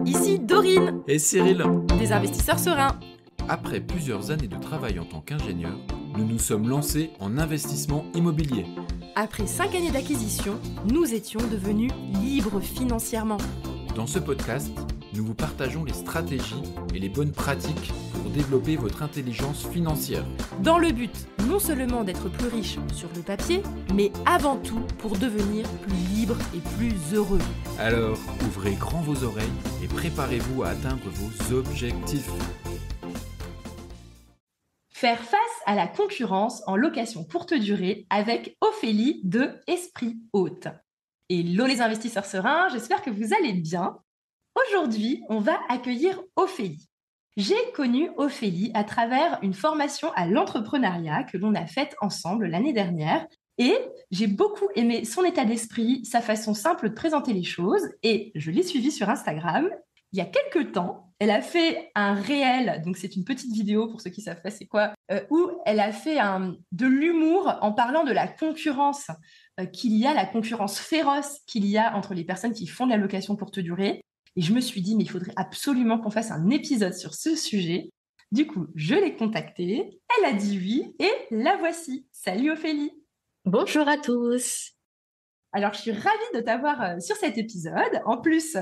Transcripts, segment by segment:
ici Dorine, Et Cyril, des investisseurs sereins. après plusieurs années de travail en tant qu'ingénieur, nous nous sommes lancés en investissement immobilier. Après 5 années d'acquisition, nous étions devenus libres financièrement. Dans ce podcast, nous vous partageons les stratégies et les bonnes pratiques pour développer votre intelligence financière. Dans le but non seulement d'être plus riche sur le papier, mais avant tout pour devenir plus libre et plus heureux. Alors, ouvrez grand vos oreilles et préparez-vous à atteindre vos objectifs. Faire face à la concurrence en location courte durée avec Ophélie de Esprit Hôte. Hello les investisseurs sereins, j'espère que vous allez bien. Aujourd'hui, on va accueillir Ophélie. J'ai connu Ophélie à travers une formation à l'entrepreneuriat que l'on a faite ensemble l'année dernière et j'ai beaucoup aimé son état d'esprit, sa façon simple de présenter les choses et je l'ai suivie sur Instagram. Il y a quelques temps, elle a fait un réel, donc c'est une petite vidéo pour ceux qui savent pas c'est quoi, où elle a fait de l'humour en parlant de la concurrence qu'il y a, la concurrence féroce qu'il y a entre les personnes qui font de la location courte durée. Et je me suis dit, mais il faudrait absolument qu'on fasse un épisode sur ce sujet. Du coup, je l'ai contactée, elle a dit oui, et la voici. Salut Ophélie. Bonjour à tous. Alors, je suis ravie de t'avoir sur cet épisode. En plus,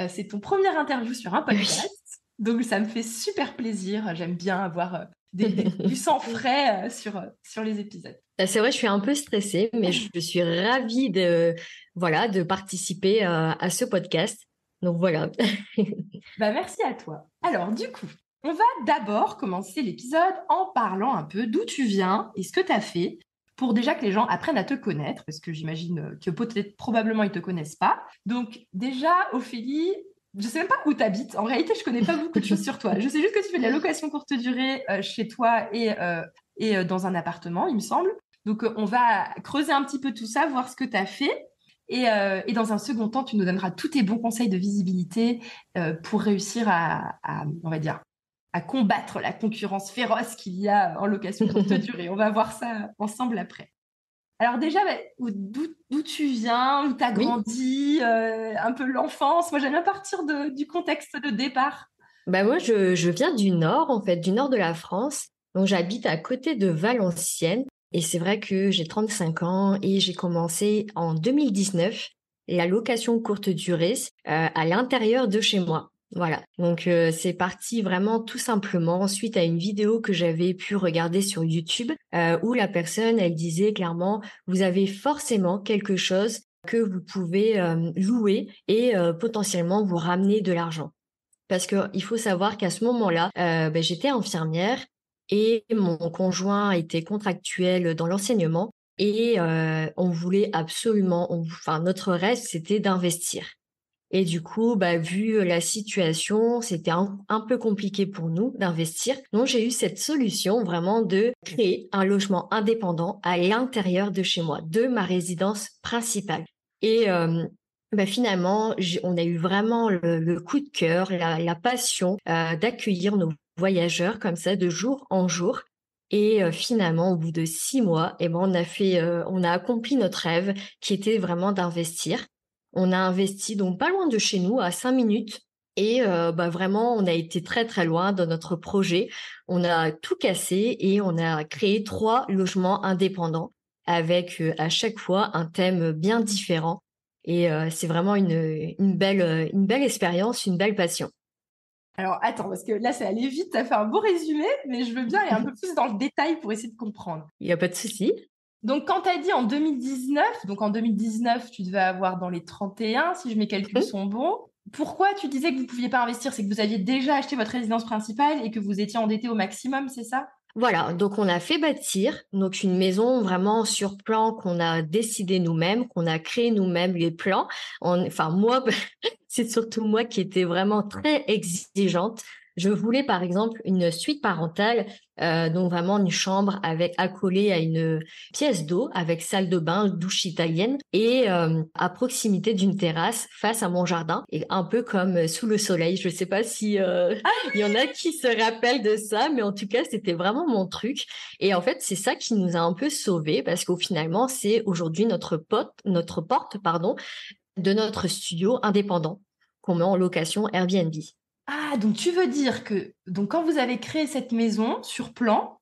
c'est ton première interview sur un podcast. Oui. Donc, ça me fait super plaisir. J'aime bien avoir du sang frais sur les épisodes. C'est vrai, je suis un peu stressée, mais je suis ravie de participer à ce podcast. Donc voilà. Merci à toi. Alors, du coup, on va d'abord commencer l'épisode en parlant un peu d'où tu viens et ce que tu as fait pour déjà que les gens apprennent à te connaître, parce que j'imagine que probablement ils ne te connaissent pas. Donc déjà, Ophélie, je ne sais même pas où tu habites. En réalité, je ne connais pas beaucoup de choses sur toi. Je sais juste que tu fais de la location courte durée chez toi et dans un appartement, il me semble. Donc, on va creuser un petit peu tout ça, voir ce que tu as fait. Et dans un second temps, tu nous donneras tous tes bons conseils de visibilité pour réussir on va dire, à combattre la concurrence féroce qu'il y a en location courte durée. On va voir ça ensemble après. Alors déjà, d'où tu viens, où tu as grandi, un peu l'enfance. Moi, j'aime bien partir du contexte de départ. Moi, je viens du nord, en fait, du nord de la France. Donc, j'habite à côté de Valenciennes. Et c'est vrai que j'ai 35 ans et j'ai commencé en 2019 la location courte durée à l'intérieur de chez moi. Voilà, donc c'est parti vraiment tout simplement suite à une vidéo que j'avais pu regarder sur YouTube où la personne, elle disait clairement, vous avez forcément quelque chose que vous pouvez louer et potentiellement vous ramener de l'argent. Parce qu'il faut savoir qu'à ce moment-là, j'étais infirmière et mon conjoint était contractuel dans l'enseignement et on voulait absolument, notre rêve, c'était d'investir. Et du coup, vu la situation, c'était un peu compliqué pour nous d'investir. Donc, j'ai eu cette solution vraiment de créer un logement indépendant à l'intérieur de chez moi, de ma résidence principale. Et finalement, on a eu vraiment le coup de cœur, la passion d'accueillir nos voyageurs comme ça de jour en jour. Et finalement, au bout de 6 mois, on a accompli notre rêve qui était vraiment d'investir. On a investi donc pas loin de chez nous, à 5 minutes. Et vraiment, on a été très, très loin dans notre projet. On a tout cassé et on a créé 3 logements indépendants avec à chaque fois un thème bien différent. Et c'est vraiment une belle expérience, une belle passion. Alors, attends, parce que là, c'est allé vite, tu as fait un beau résumé, mais je veux bien aller un peu plus dans le détail pour essayer de comprendre. Il n'y a pas de souci. Donc, quand tu as dit en 2019, tu devais avoir dans les 31, si mes calculs sont bons. Pourquoi tu disais que vous ne pouviez pas investir? C'est que vous aviez déjà acheté votre résidence principale et que vous étiez endetté au maximum, c'est ça? Voilà, donc on a fait bâtir donc une maison vraiment sur plan qu'on a décidé nous-mêmes, qu'on a créé nous-mêmes les plans. Moi, c'est surtout moi qui étais vraiment très exigeante. Je voulais par exemple une suite parentale, donc vraiment une chambre avec accolée à une pièce d'eau avec salle de bain, douche italienne et à proximité d'une terrasse face à mon jardin et un peu comme sous le soleil. Je sais pas si il y en a qui se rappellent de ça, mais en tout cas c'était vraiment mon truc. Et en fait c'est ça qui nous a un peu sauvés parce qu'au finalement c'est aujourd'hui notre porte de notre studio indépendant. qu'on met en location Airbnb. Ah, donc tu veux dire que donc quand vous avez créé cette maison sur plan,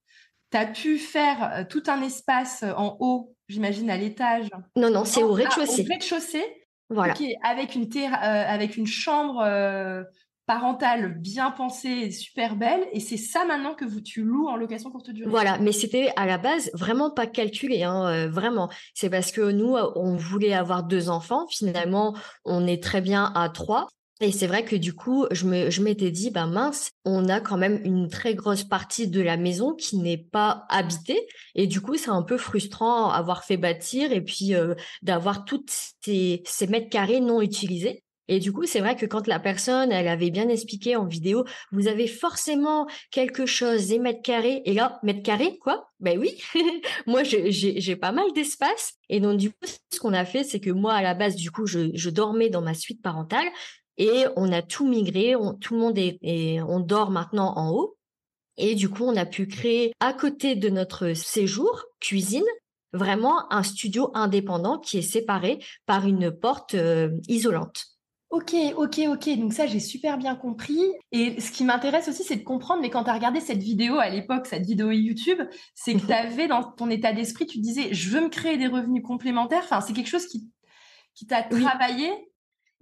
tu as pu faire tout un espace en haut, j'imagine à l'étage. Non, non, c'est au Au rez-de-chaussée. rez-de-chaussée. Ok, Voilà. avec une chambre parentale bien pensée et super belle. Et c'est ça maintenant que tu loues en location courte durée. Voilà, mais c'était à la base vraiment pas calculé, hein, vraiment. C'est parce que nous, on voulait avoir 2 enfants. Finalement, on est très bien à 3. Et c'est vrai que du coup, je m'étais dit, bah mince, on a quand même une très grosse partie de la maison qui n'est pas habitée. Et du coup, c'est un peu frustrant avoir fait bâtir et puis d'avoir toutes ces mètres carrés non utilisés. Et du coup, c'est vrai que quand la personne, elle avait bien expliqué en vidéo, vous avez forcément quelque chose, des mètres carrés. Et là, mètres carrés, quoi? Ben oui, moi, j'ai pas mal d'espace. Et donc, du coup, ce qu'on a fait, c'est que moi, à la base, du coup, je dormais dans ma suite parentale et on a tout migré. Tout le monde on dort maintenant en haut. Et du coup, on a pu créer à côté de notre séjour, cuisine, vraiment un studio indépendant qui est séparé par une porte isolante. Ok, ok, ok. Donc ça, j'ai super bien compris. Et ce qui m'intéresse aussi, c'est de comprendre, mais quand tu as regardé cette vidéo à l'époque, cette vidéo YouTube, c'est que tu avais dans ton état d'esprit, tu disais, je veux me créer des revenus complémentaires. Enfin, c'est quelque chose qui t'a Oui, travaillé.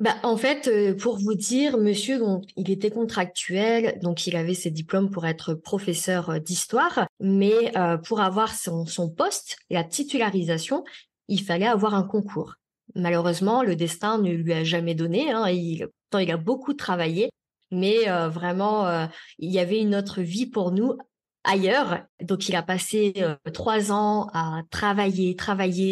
bah, en fait, pour vous dire, monsieur, donc, il était contractuel, donc il avait ses diplômes pour être professeur d'histoire, mais pour avoir son poste, la titularisation, il fallait avoir un concours. Malheureusement, le destin ne lui a jamais donné, hein, pourtant il a beaucoup travaillé, mais vraiment, il y avait une autre vie pour nous ailleurs. Donc, il a passé 3 ans à travailler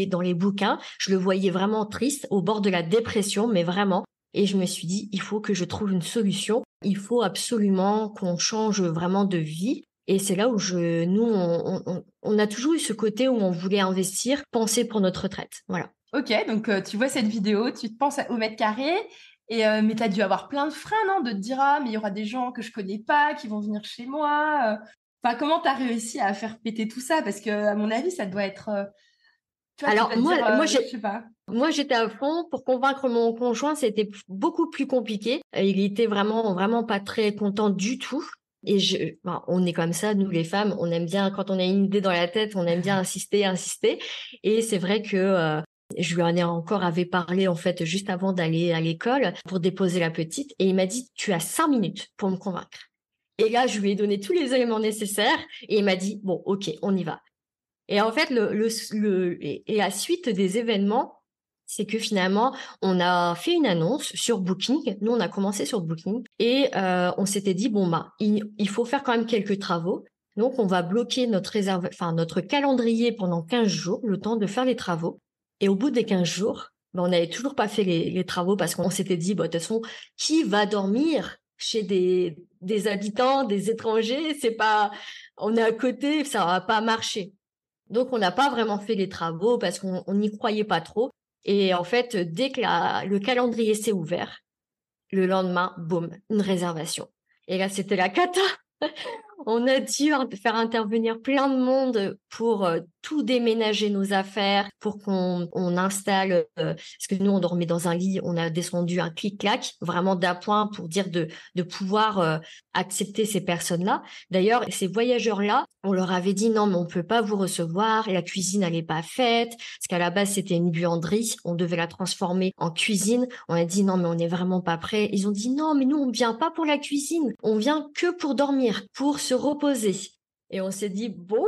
dans les bouquins. Je le voyais vraiment triste, au bord de la dépression, mais vraiment. Et je me suis dit, il faut que je trouve une solution. Il faut absolument qu'on change vraiment de vie. Et c'est là où nous, on a toujours eu ce côté où on voulait investir, penser pour notre retraite. Voilà. Ok, donc tu vois cette vidéo, tu te penses au mètre carré, mais tu as dû avoir plein de freins, non? De te dire, ah, mais il y aura des gens que je connais pas qui vont venir chez moi. Enfin, comment tu as réussi à faire péter tout ça? Parce que, à mon avis, ça doit être. Tu vois, tu Alors dois te dire, je sais pas. moi, j'étais à fond. Pour convaincre mon conjoint, c'était beaucoup plus compliqué. Il était vraiment pas très content du tout. Et on est comme ça, nous les femmes, on aime bien quand on a une idée dans la tête, on aime bien insister, insister. Et c'est vrai que je lui en ai encore avait parlé en fait juste avant d'aller à l'école pour déposer la petite, et il m'a dit tu as 5 minutes pour me convaincre. Et là, je lui ai donné tous les éléments nécessaires et il m'a dit bon, ok, on y va. Et en fait, et la suite des événements, c'est que finalement, on a fait une annonce sur Booking. Nous, on a commencé sur Booking et on s'était dit bon bah, il faut faire quand même quelques travaux. Donc, on va bloquer notre calendrier pendant 15 jours, le temps de faire les travaux. Et au bout des 15 jours, bah, on n'avait toujours pas fait les travaux parce qu'on s'était dit, bah, de toute façon, qui va dormir chez des habitants, des étrangers? C'est pas, on est à côté, ça va pas marcher. Donc, on n'a pas vraiment fait les travaux parce qu'on n'y croyait pas trop. Et en fait, dès que le calendrier s'est ouvert, le lendemain, boum, une réservation. Et là, c'était la cata. On a dû faire intervenir plein de monde pour tout déménager nos affaires, pour qu'on installe, parce que nous, on dormait dans un lit, on a descendu un clic-clac, vraiment d'appoint pour dire de pouvoir accepter ces personnes-là. D'ailleurs, ces voyageurs-là, on leur avait dit non, mais on peut pas vous recevoir, la cuisine, elle est pas faite, parce qu'à la base, c'était une buanderie, on devait la transformer en cuisine. On a dit non, mais on n'est vraiment pas prêt. Ils ont dit non, mais nous, on vient pas pour la cuisine, on vient que pour dormir, pour se reposer. Et on s'est dit bon,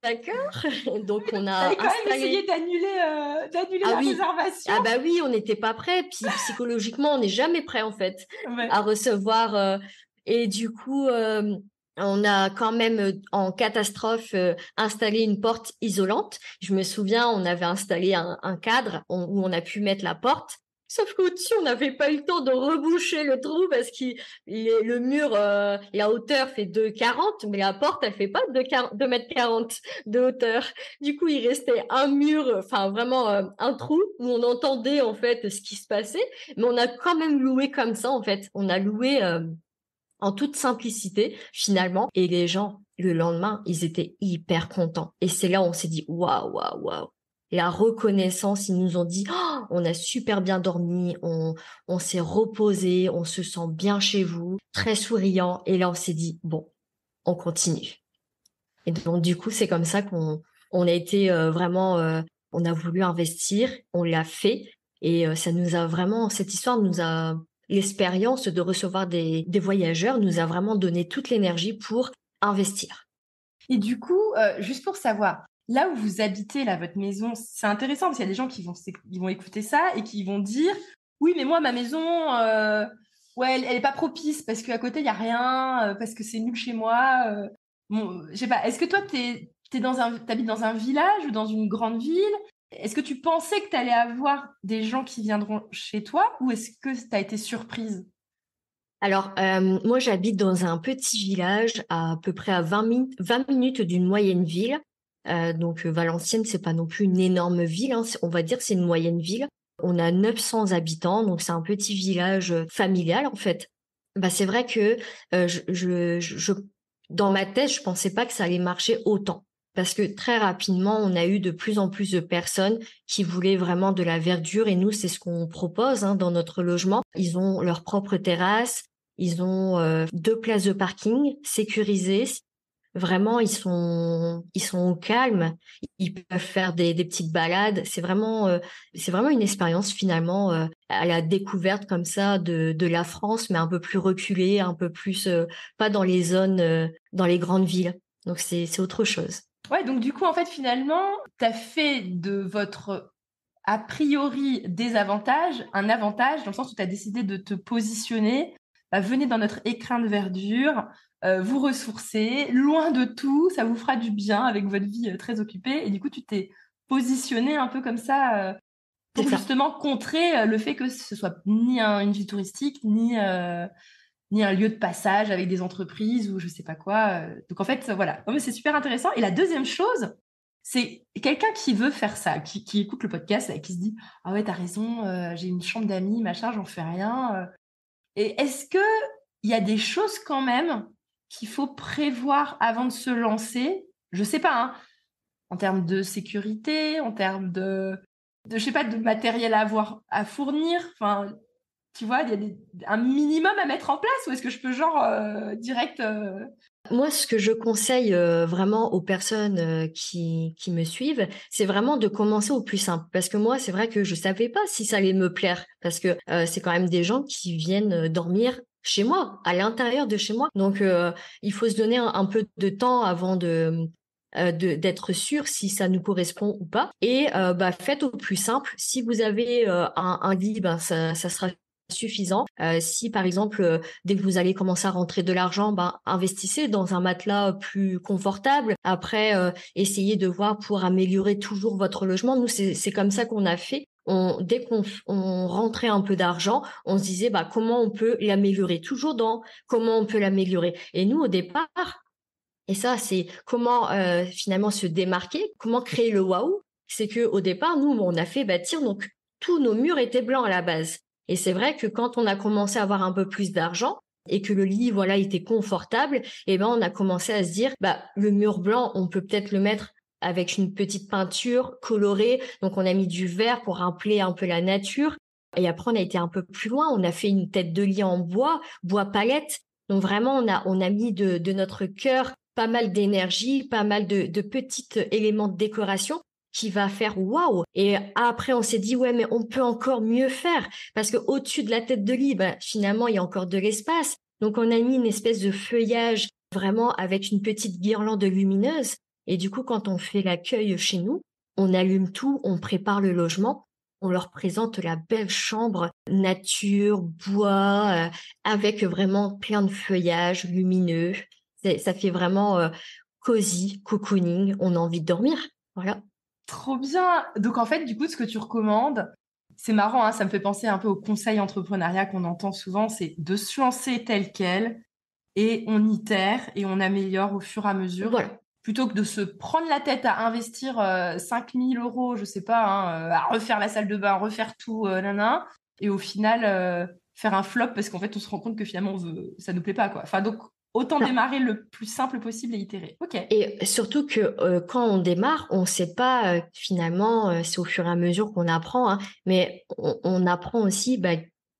d'accord. Donc on T'avais a quand même essayé installé. d'annuler Ah la oui, réservation. ah bah oui, on n'était pas prêt. Puis psychologiquement, on n'est jamais prêt en fait Ouais. à recevoir. Et du coup, on a quand même en catastrophe installé une porte isolante. Je me souviens, on avait installé un cadre où on a pu mettre la porte. Sauf qu'au-dessus, on n'avait pas eu le temps de reboucher le trou parce que le mur, la hauteur fait 2,40, mais la porte, elle fait pas 2,40 m de hauteur. Du coup, il restait un mur, enfin vraiment un trou où on entendait en fait ce qui se passait, mais on a quand même loué comme ça en fait. On a loué en toute simplicité finalement, et les gens le lendemain, ils étaient hyper contents. Et c'est là où on s'est dit waouh, waouh, waouh. la reconnaissance. Ils nous ont dit: «Oh, on a super bien dormi, on s'est reposé, on se sent bien chez vous», très souriant. Et là, on s'est dit: «Bon, on continue». Et donc du coup, c'est comme ça qu'on a été, vraiment, on a voulu investir, on l'a fait et ça nous a vraiment cette histoire nous a l'expérience de recevoir des voyageurs nous a vraiment donné toute l'énergie pour investir. Et du coup, juste pour savoir, là où vous habitez, là, votre maison, c'est intéressant parce qu'il y a des gens ils vont écouter ça et qui vont dire: «Oui, mais moi, ma maison, ouais, elle est pas propice parce qu'à côté, il y a rien, parce que c'est nul chez moi». Bon, je sais pas, est-ce que toi, t'habites dans un village ou dans une grande ville? Est-ce que tu pensais que tu allais avoir des gens qui viendront chez toi ou est-ce que tu as été surprise? Alors, moi, j'habite dans un petit village à peu près à 20 minutes d'une moyenne ville. Donc, Valenciennes, c'est pas non plus une énorme ville, hein, on va dire que c'est une moyenne ville. On a 900 habitants, donc c'est un petit village, familial, en fait. Bah, c'est vrai que, je dans ma tête, je pensais pas que ça allait marcher autant. Parce que très rapidement, on a eu de plus en plus de personnes qui voulaient vraiment de la verdure et nous, c'est ce qu'on propose, hein, dans notre logement. Ils ont leur propre terrasse, ils ont, 2 places de parking sécurisées. Vraiment, ils sont au calme. Ils peuvent faire des petites balades. C'est vraiment une expérience finalement, à la découverte comme ça de la France, mais un peu plus reculée, un peu plus, pas dans les zones, dans les grandes villes. Donc c'est autre chose. Ouais, donc du coup, en fait, finalement, tu as fait de votre a priori désavantage un avantage, dans le sens où tu as décidé de te positionner. Bah, venez dans notre écrin de verdure, vous ressourcer, loin de tout, ça vous fera du bien avec votre vie très occupée. Et du coup, tu t'es positionné un peu comme ça C'est pour ça. justement contrer le fait que ce soit ni une ville touristique, ni un lieu de passage avec des entreprises ou je sais pas quoi. Donc en fait, voilà. Non, mais c'est super intéressant. Et la deuxième chose, c'est quelqu'un qui veut faire ça, qui écoute le podcast et qui se dit: «Ah ouais, t'as raison, j'ai une chambre d'amis, machin, j'en fais rien». Et est-ce que il y a des choses quand même qu'il faut prévoir avant de se lancer? Je sais pas, hein, en termes de sécurité, en termes je sais pas, de matériel à avoir à fournir. Enfin, tu vois, il y a un minimum à mettre en place ou est-ce que je peux genre direct Moi, ce que je conseille, vraiment aux personnes, qui me suivent, c'est vraiment de commencer au plus simple. Parce que moi, c'est vrai que je savais pas si ça allait me plaire parce que, c'est quand même des gens qui viennent, dormir chez moi, à l'intérieur de chez moi. Donc, il faut se donner un peu de temps avant d'être sûr si ça nous correspond ou pas et bah, faites au plus simple. Si vous avez, un lit, ben, ça sera suffisant. Si par exemple, dès que vous allez commencer à rentrer de l'argent, ben, investissez dans un matelas plus confortable. Après, essayez de voir pour améliorer toujours votre logement. Nous, c'est comme ça qu'on a fait. Dès qu'on rentrait un peu d'argent, on se disait: «Bah, comment on peut l'améliorer?» Toujours dans comment on peut l'améliorer et nous, au départ et ça, c'est comment, finalement se démarquer, comment créer le waouh. C'est que au départ, nous, on a fait bâtir donc tous nos murs étaient blancs à la base et c'est vrai que quand on a commencé à avoir un peu plus d'argent et que le lit, voilà, était confortable et ben, on a commencé à se dire: «Bah, le mur blanc, on peut peut-être le mettre avec une petite peinture colorée». Donc on a mis du vert pour rappeler un peu la nature et après on a été un peu plus loin. On a fait une tête de lit en bois palette. Donc vraiment on a mis de notre cœur pas mal d'énergie, pas mal de petits éléments de décoration qui va faire waouh. Et après, on s'est dit, ouais, mais on peut encore mieux faire parce que au-dessus de la tête de lit, ben, finalement, il y a encore de l'espace. Donc, on a mis une espèce de feuillage vraiment avec une petite guirlande lumineuse. Et du coup, quand on fait l'accueil chez nous, on allume tout, on prépare le logement. On leur présente la belle chambre, nature, bois, avec vraiment plein de feuillages lumineux. Ça fait vraiment, cosy, cocooning, on a envie de dormir, voilà. trop bien. Donc en fait, du coup, ce que tu recommandes, c'est marrant, hein, ça me fait penser un peu au conseil entrepreneuriat qu'on entend souvent, c'est de se lancer tel quel et on itère et on améliore au fur et à mesure. Voilà, Plutôt que de se prendre la tête à investir 5 000 €, je sais pas, hein, à refaire la salle de bain, refaire tout, nanana, et au final faire un flop parce qu'en fait on se rend compte que finalement ça nous plaît pas quoi. Enfin donc autant Ça. démarrer le plus simple possible et itérer. Ok. Et surtout que quand on démarre, on ne sait pas finalement, c'est au fur et à mesure qu'on apprend, hein, mais on apprend aussi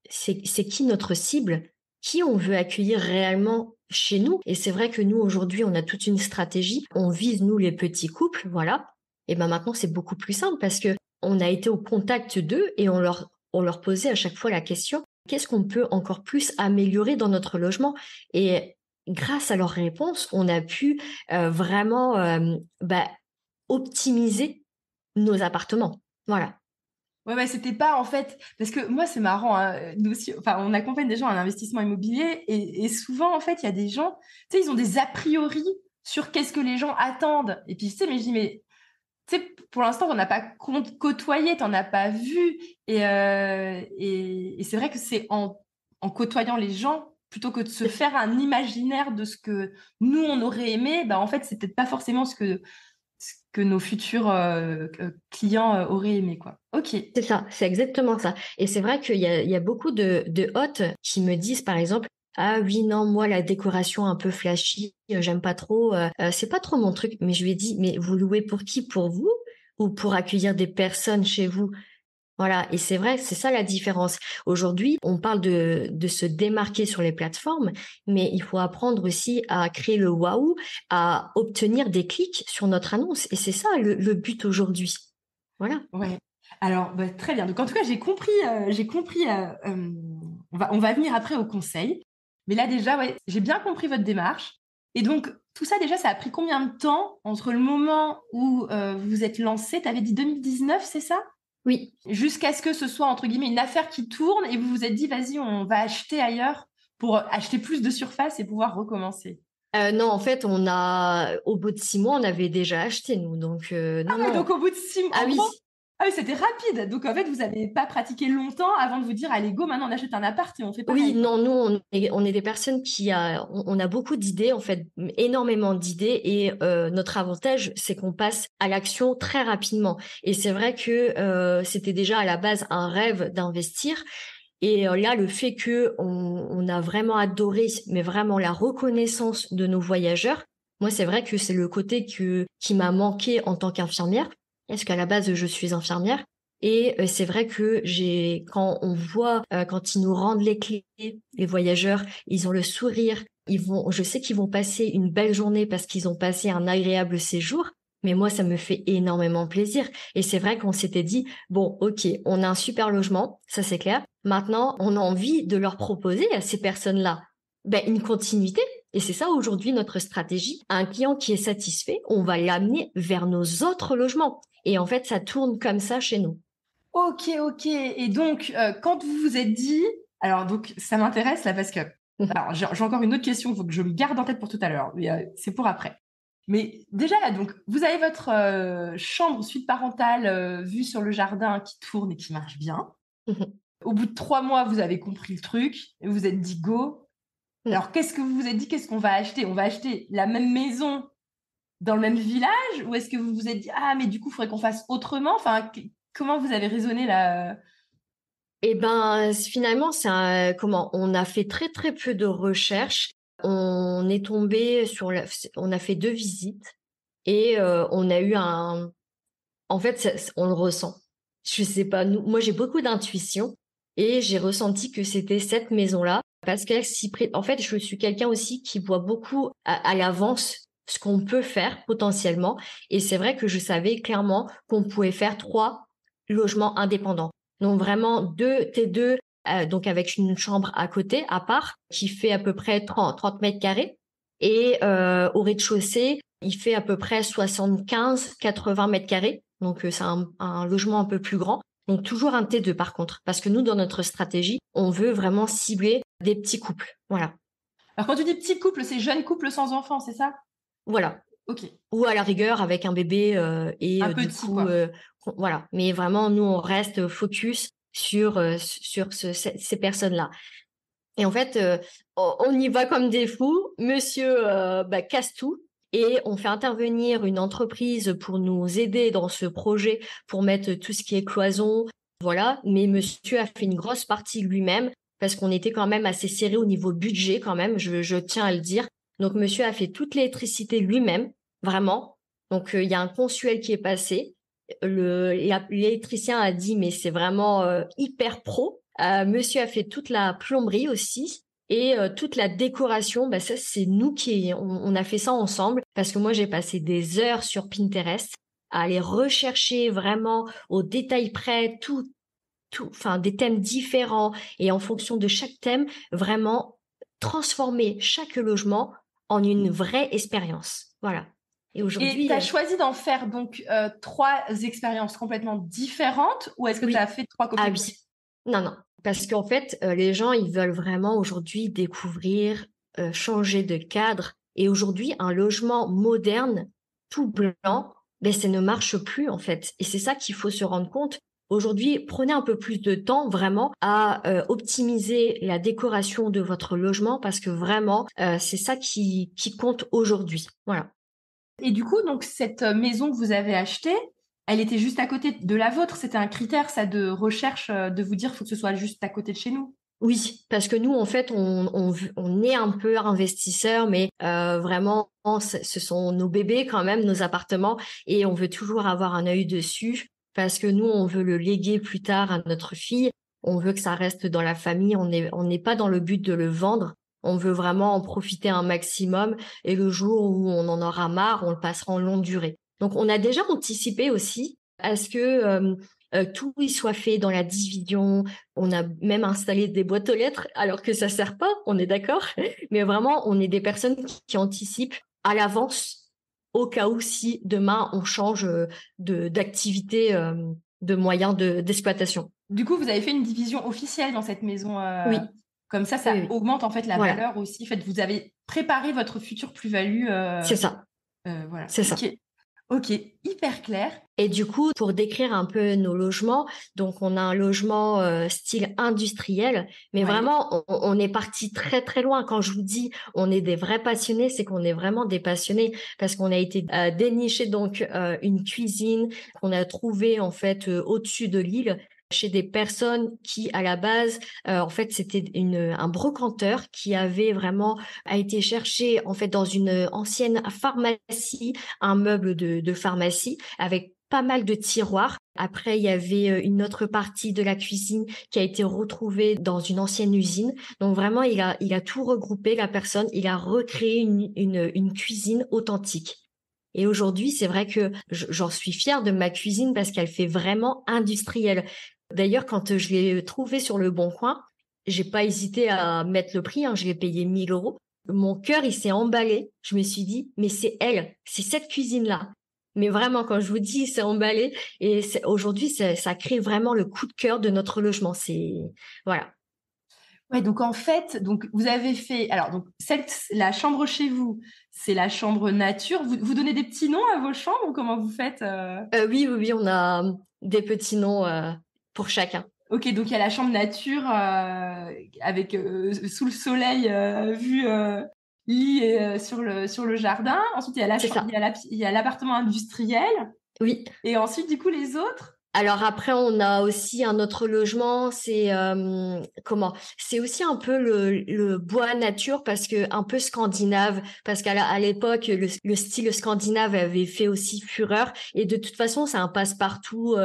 c'est qui notre cible, qui on veut accueillir réellement chez nous. Et c'est vrai que nous, aujourd'hui, on a toute une stratégie. On vise, nous, les petits couples, voilà. Et ben maintenant, c'est beaucoup plus simple parce que on a été au contact d'eux et on leur posait à chaque fois la question, qu'est-ce qu'on peut encore plus améliorer dans notre logement? Et grâce à leurs réponses, on a pu vraiment optimiser nos appartements. Voilà. Ouais, c'était pas en fait. Parce que moi, c'est marrant, hein, nous aussi, enfin, on accompagne des gens à l'investissement immobilier et souvent, en fait, il y a des gens, tu sais, ils ont des a priori sur qu'est-ce que les gens attendent. Et puis, tu sais, mais je dis, mais tu sais, pour l'instant, on n'a pas côtoyé, t'en as pas vu. Et c'est vrai que c'est en côtoyant les gens, plutôt que de se faire un imaginaire de ce que nous, on aurait aimé, bah, en fait, c'est peut-être pas forcément ce que nos futurs clients auraient aimé, quoi. Ok. C'est ça, c'est exactement ça. Et c'est vrai qu'il y a beaucoup de hôtes qui me disent, par exemple, ah oui, non, moi, la décoration un peu flashy, j'aime pas trop, c'est pas trop mon truc. Mais je lui ai dit, mais vous louez pour qui? Pour vous? Ou pour accueillir des personnes chez vous? Voilà, et c'est vrai, c'est ça la différence. Aujourd'hui, on parle de se démarquer sur les plateformes, mais il faut apprendre aussi à créer le waouh, à obtenir des clics sur notre annonce. Et c'est ça le but aujourd'hui. Voilà. Ouais. Alors, bah, très bien. Donc, en tout cas, j'ai compris. On va venir après au conseil. Mais là, déjà, ouais, j'ai bien compris votre démarche. Et donc, tout ça, déjà, ça a pris combien de temps entre le moment où vous vous êtes lancé? Tu avais dit 2019, c'est ça? Oui. Jusqu'à ce que ce soit, entre guillemets, une affaire qui tourne et vous vous êtes dit, vas-y, on va acheter ailleurs pour acheter plus de surface et pouvoir recommencer. Non, en fait, au bout de 6 mois, on avait déjà acheté, nous. Donc, non, Ah, non. donc au bout de 6 mois, Ah en oui. gros, ah oui, c'était rapide. Donc en fait, vous n'avez pas pratiqué longtemps avant de vous dire, allez, go, maintenant on achète un appart et on fait Oui, pareil, quoi. non, nous, on est des personnes on a beaucoup d'idées, en fait, énormément d'idées, et notre avantage, c'est qu'on passe à l'action très rapidement. Et c'est vrai que c'était déjà à la base un rêve d'investir. Et là, le fait que on a vraiment adoré, mais vraiment la reconnaissance de nos voyageurs, moi, c'est vrai que c'est le côté qui m'a manqué en tant qu'infirmière, parce qu'à la base, je suis infirmière. Et c'est vrai que quand on voit, quand ils nous rendent les clés, les voyageurs, ils ont le sourire, je sais qu'ils vont passer une belle journée parce qu'ils ont passé un agréable séjour. Mais moi, ça me fait énormément plaisir. Et c'est vrai qu'on s'était dit, bon, ok, on a un super logement, ça c'est clair. Maintenant, on a envie de leur proposer à ces personnes-là une continuité. Et c'est ça aujourd'hui notre stratégie. Un client qui est satisfait, on va l'amener vers nos autres logements. Et en fait, ça tourne comme ça chez nous. Ok, ok. Et donc, quand vous vous êtes dit, alors donc ça m'intéresse là parce que, alors j'ai encore une autre question, il faut que je me garde en tête pour tout à l'heure, mais c'est pour après. Mais déjà là, donc vous avez votre chambre suite parentale vue sur le jardin qui tourne et qui marche bien. Au bout de 3 mois, vous avez compris le truc et vous vous êtes dit go. Alors qu'est-ce que vous vous êtes dit? Qu'est-ce qu'on va acheter? On va acheter la même maison dans le même village ou est-ce que vous vous êtes dit ah mais du coup il faudrait qu'on fasse autrement? Enfin, comment vous avez raisonné là? Et finalement, on a fait très très peu de recherches. On est tombé on a fait 2 visites et on a eu en fait, on le ressent. Je sais pas, moi j'ai beaucoup d'intuition et j'ai ressenti que c'était cette maison-là parce qu'elle en fait, je suis quelqu'un aussi qui voit beaucoup à l'avance ce qu'on peut faire potentiellement, et c'est vrai que je savais clairement qu'on pouvait faire 3 logements indépendants. Donc vraiment 2 T2, donc avec une chambre à côté, à part, qui fait à peu près 30 mètres carrés, et au rez-de-chaussée, il fait à peu près 75-80 mètres carrés. Donc, c'est un logement un peu plus grand. Donc, toujours un T2 par contre. Parce que nous, dans notre stratégie, on veut vraiment cibler des petits couples. Voilà. Alors, quand tu dis petit couple, c'est jeune couple sans enfant, c'est ça? Voilà. Ok. Ou à la rigueur, avec un bébé et Un du petit, coup, quoi. voilà. Mais vraiment, nous, on reste focus sur ces personnes-là. Et en fait, on y va comme des fous. Monsieur casse tout. Et on fait intervenir une entreprise pour nous aider dans ce projet, pour mettre tout ce qui est cloison. Voilà. Mais monsieur a fait une grosse partie lui-même parce qu'on était quand même assez serré au niveau budget quand même, je tiens à le dire. Donc, monsieur a fait toute l'électricité lui-même, vraiment. Donc, il y a un consuel qui est passé. L'électricien a dit, mais c'est vraiment hyper pro. Monsieur a fait toute la plomberie aussi. Et toute la décoration, bah ça, c'est nous on a fait ça ensemble. Parce que moi, j'ai passé des heures sur Pinterest à aller rechercher vraiment au détail près enfin, des thèmes différents. Et en fonction de chaque thème, vraiment transformer chaque logement en une vraie expérience. Voilà. Et Et aujourd'hui, tu as choisi d'en faire donc 3 expériences complètement différentes ou est-ce que tu oui. as fait 3 Ah copier-coller? oui. Non, non. Parce qu'en fait, les gens, ils veulent vraiment aujourd'hui découvrir, changer de cadre. Et aujourd'hui, un logement moderne, tout blanc, ben, ça ne marche plus, en fait. Et c'est ça qu'il faut se rendre compte. Aujourd'hui, prenez un peu plus de temps vraiment à optimiser la décoration de votre logement parce que vraiment, c'est ça qui compte aujourd'hui. Voilà. Et du coup, donc cette maison que vous avez achetée, elle était juste à côté de la vôtre. C'était un critère, ça, de recherche, de vous dire, faut que ce soit juste à côté de chez nous. Oui, parce que nous, en fait, on est un peu investisseurs, mais vraiment, ce sont nos bébés quand même, nos appartements, et on veut toujours avoir un œil dessus, parce que nous, on veut le léguer plus tard à notre fille. On veut que ça reste dans la famille. On n'est pas dans le but de le vendre. On veut vraiment en profiter un maximum, et le jour où on en aura marre, on le passera en longue durée. Donc, on a déjà anticipé aussi à ce que tout y soit fait dans la division. On a même installé des boîtes aux lettres, alors que ça sert pas, on est d'accord. Mais vraiment, on est des personnes qui anticipent à l'avance, au cas où si demain on change d'activité, de moyens d'exploitation. Du coup, vous avez fait une division officielle dans cette maison. Oui, Comme ça oui, oui. augmente en fait la Voilà, valeur aussi. En fait, vous avez préparé votre future plus-value. c'est ça, Voilà. c'est ça. Ok. Ok. Hyper clair. Et du coup, pour décrire un peu nos logements, donc on a un logement style industriel, mais Ouais. vraiment, on est parti très très loin. Quand je vous dis on est des vrais passionnés, c'est qu'on est vraiment des passionnés parce qu'on a été dénicher donc une cuisine qu'on a trouvée en fait au-dessus de l'île chez des personnes qui à la base en fait c'était un brocanteur qui avait vraiment a été chercher en fait dans une ancienne pharmacie un meuble de pharmacie avec pas mal de tiroirs. Après, il y avait une autre partie de la cuisine qui a été retrouvée dans une ancienne usine. Donc vraiment, il a tout regroupé, la personne. Il a recréé une cuisine authentique. Et aujourd'hui, c'est vrai que j'en suis fière de ma cuisine parce qu'elle fait vraiment industrielle. D'ailleurs, quand je l'ai trouvée sur le Bon Coin, j'ai pas hésité à mettre le prix, hein, je l'ai payé 1 000 euros. Mon cœur, il s'est emballé. Je me suis dit, mais c'est elle, c'est cette cuisine-là. Mais vraiment, quand je vous dis, c'est emballé. Et aujourd'hui, ça crée vraiment le coup de cœur de notre logement. Voilà. Ouais, donc en fait, donc vous avez fait. Alors, donc la chambre chez vous, c'est la chambre nature. Vous donnez des petits noms à vos chambres ou comment vous faites Oui, oui, oui, on a des petits noms pour chacun. Ok, donc il y a la chambre nature avec sous le soleil, vue lit sur le jardin. Ensuite, il y a C'est ça. il y a l'appartement industriel. Oui. Et ensuite, du coup, les autres. Alors après, on a aussi un autre logement, c'est comment? C'est aussi un peu le bois nature parce que un peu scandinave, parce à l'époque le style scandinave avait fait aussi fureur et de toute façon c'est un passe-partout.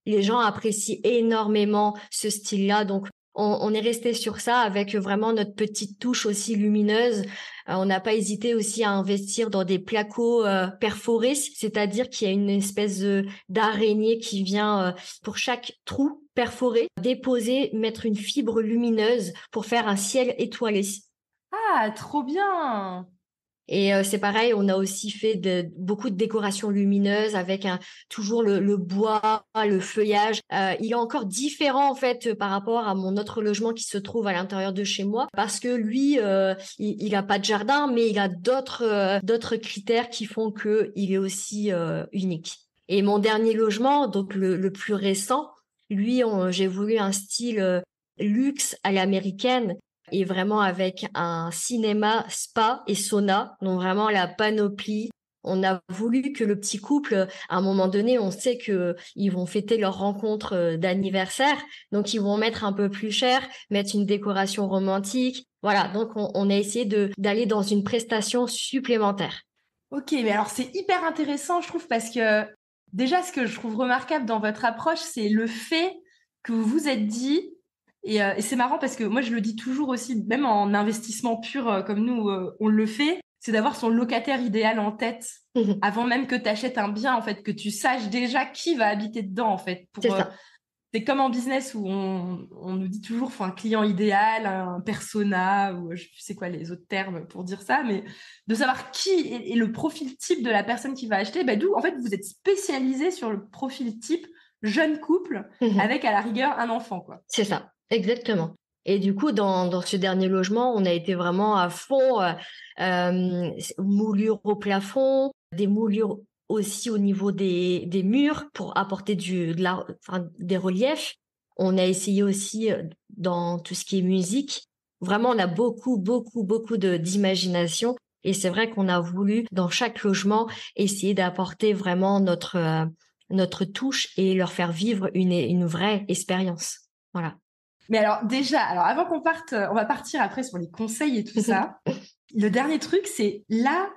Les gens apprécient énormément ce style-là, donc on est resté sur ça avec vraiment notre petite touche aussi lumineuse. On n'a pas hésité aussi à investir dans des placos perforés, c'est-à-dire qu'il y a une espèce d'araignée qui vient pour chaque trou perforé déposer, mettre une fibre lumineuse pour faire un ciel étoilé. Ah, trop bien! Et c'est pareil, on a aussi fait beaucoup de décorations lumineuses avec toujours le bois, le feuillage. Il est encore différent en fait par rapport à mon autre logement qui se trouve à l'intérieur de chez moi parce que lui, il a pas de jardin, mais il a d'autres critères qui font que il est aussi unique. Et mon dernier logement, donc le plus récent, lui, j'ai voulu un style luxe à l'américaine et vraiment avec un cinéma, spa et sauna, donc vraiment la panoplie. On a voulu que le petit couple, à un moment donné, on sait que ils vont fêter leur rencontre d'anniversaire, donc ils vont mettre un peu plus cher, mettre une décoration romantique. Voilà, donc on a essayé d'aller dans une prestation supplémentaire. Ok, mais alors c'est hyper intéressant, je trouve, parce que déjà, ce que je trouve remarquable dans votre approche, c'est le fait que vous vous êtes dit, et c'est marrant parce que moi, je le dis toujours aussi, même en investissement pur comme nous, on le fait, c'est d'avoir son locataire idéal en tête avant même que tu achètes un bien, en fait, que tu saches déjà qui va habiter dedans, en fait, C'est pour ça. c'est comme en business où on nous dit toujours faut un client idéal, un persona, ou je sais quoi les autres termes pour dire ça, mais de savoir qui est le profil type de la personne qui va acheter, bah, d'où en fait vous êtes spécialisé sur le profil type jeune couple avec à la rigueur un enfant, quoi. C'est ça, exactement. Et du coup, dans ce dernier logement, on a été vraiment à fond, moulures au plafond, des moulures aussi au niveau des murs pour apporter des reliefs. On a essayé aussi dans tout ce qui est musique. Vraiment, on a beaucoup, beaucoup, beaucoup d'imagination. Et c'est vrai qu'on a voulu, dans chaque logement, essayer d'apporter vraiment notre touche et leur faire vivre une vraie expérience. Voilà. Mais alors déjà, alors avant qu'on parte, on va partir après sur les conseils et tout ça. Le dernier truc, c'est là,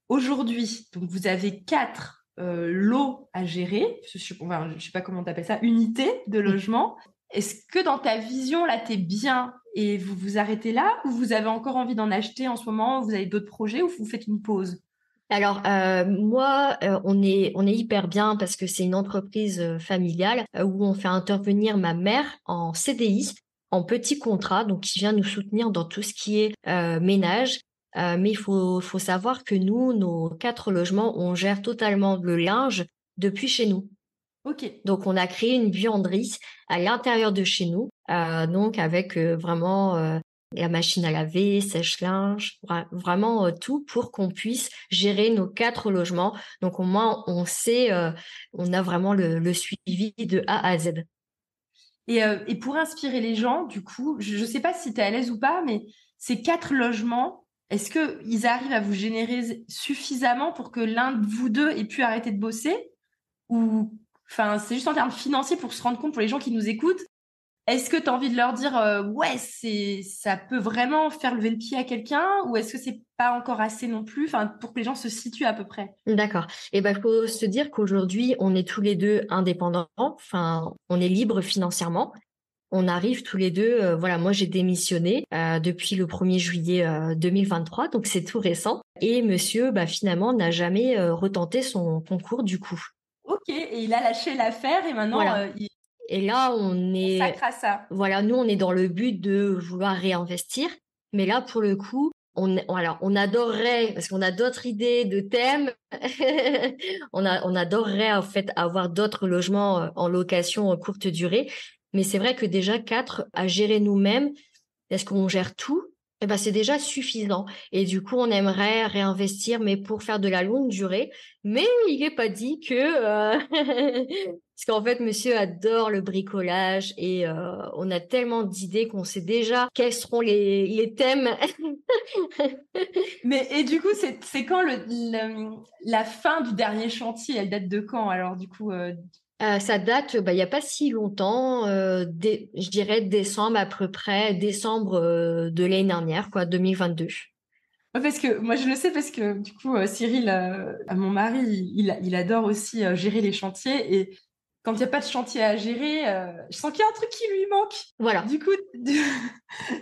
aujourd'hui, donc vous avez 4 lots à gérer, je sais pas comment tu appelles ça, unités de logement. Est-ce que dans ta vision, là, tu es bien et vous vous arrêtez là, ou vous avez encore envie d'en acheter en ce moment, vous avez d'autres projets, ou vous faites une pause? Alors moi, on est hyper bien parce que c'est une entreprise familiale où on fait intervenir ma mère en CDI, en petit contrat, donc qui vient nous soutenir dans tout ce qui est ménage. Mais il faut savoir que nous, nos 4 logements, on gère totalement le linge depuis chez nous. Ok. Donc on a créé une buanderie à l'intérieur de chez nous, donc avec vraiment la machine à laver, sèche-linge, vraiment tout pour qu'on puisse gérer nos 4 logements. Donc au moins on sait, on a vraiment le suivi de A à Z. Et pour inspirer les gens, du coup, je ne sais pas si tu es à l'aise ou pas, mais ces 4 logements, est-ce qu'ils arrivent à vous générer suffisamment pour que l'un de vous deux ait pu arrêter de bosser? Ou, enfin, c'est juste en termes financiers pour se rendre compte, pour les gens qui nous écoutent, est-ce que tu as envie de leur dire, ouais, ça peut vraiment faire lever le pied à quelqu'un, ou est-ce que c'est pas encore assez non plus, enfin, pour que les gens se situent à peu près? D'accord. Et ben, faut se dire qu'aujourd'hui, on est tous les deux indépendants. Enfin, on est libre financièrement. On arrive tous les deux, voilà, moi j'ai démissionné depuis le 1er juillet 2023, donc c'est tout récent. Et monsieur, bah, finalement, n'a jamais retenté son concours du coup. Ok, et il a lâché l'affaire et maintenant Voilà. il Et là, consacre à ça. voilà, nous, on est dans le but de vouloir réinvestir. Mais là, pour le coup, alors, on adorerait, parce qu'on a d'autres idées de thèmes, on adorerait en fait avoir d'autres logements en location courte durée. Mais c'est vrai que déjà 4 à gérer nous-mêmes, est-ce qu'on gère tout? Eh ben, c'est déjà suffisant. Et du coup, on aimerait réinvestir, mais pour faire de la longue durée. Mais il n'est pas dit que, parce qu'en fait, monsieur adore le bricolage et on a tellement d'idées qu'on sait déjà quels seront les thèmes. Mais et du coup, c'est quand la fin du dernier chantier? Elle date de quand alors du coup Ça date, bah, il n'y a pas si longtemps, je dirais décembre à peu près, décembre de l'année dernière, quoi, 2022. Ouais, parce que moi je le sais parce que du coup Cyril, mon mari, il adore aussi gérer les chantiers, et quand il n'y a pas de chantier à gérer, je sens qu'il y a un truc qui lui manque. Voilà, Du coup,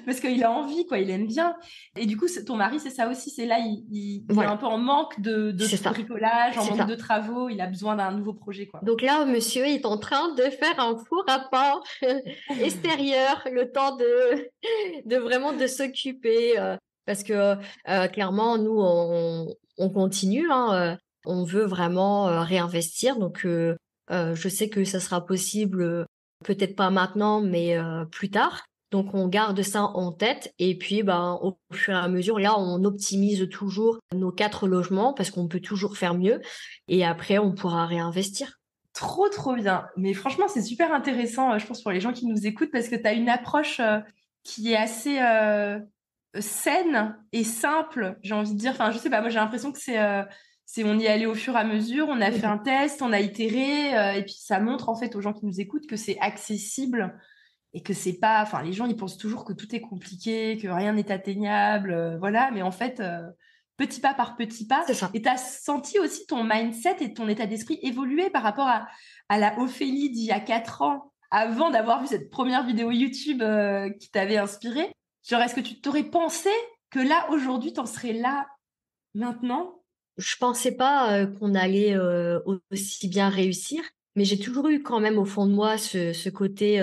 parce qu'il a envie, quoi, il aime bien. Et du coup, ton mari, c'est ça aussi, c'est là, il est un voilà, peu en manque de c'est ça, bricolage, en c'est manque de ça. travaux, il a besoin d'un nouveau projet, quoi. Donc là, monsieur est en train de faire un four à pain extérieur, le temps de vraiment de s'occuper, parce que clairement, nous, on continue, hein, on veut vraiment réinvestir. Donc, je sais que ça sera possible, peut-être pas maintenant, mais plus tard. Donc, on garde ça en tête. Et puis, ben, au fur et à mesure, là, on optimise toujours nos 4 logements parce qu'on peut toujours faire mieux. Et après, on pourra réinvestir. Trop, trop bien. Mais franchement, c'est super intéressant, je pense, pour les gens qui nous écoutent, parce que tu as une approche qui est assez saine et simple, j'ai envie de dire. Enfin, je sais pas, moi j'ai l'impression que on y est allé au fur et à mesure, on a fait un test, on a itéré, et puis ça montre en fait aux gens qui nous écoutent que c'est accessible et que c'est pas, enfin les gens ils pensent toujours que tout est compliqué, que rien n'est atteignable, voilà, mais en fait petit pas par petit pas. C'est ça. Et tu as senti aussi ton mindset et ton état d'esprit évoluer par rapport à la Ophélie d'il y a 4 ans, avant d'avoir vu cette première vidéo YouTube qui t'avait inspiré. Genre, est-ce que tu t'aurais pensé que là, aujourd'hui, t'en serais là maintenant? Je pensais pas qu'on allait aussi bien réussir, mais j'ai toujours eu quand même au fond de moi ce côté.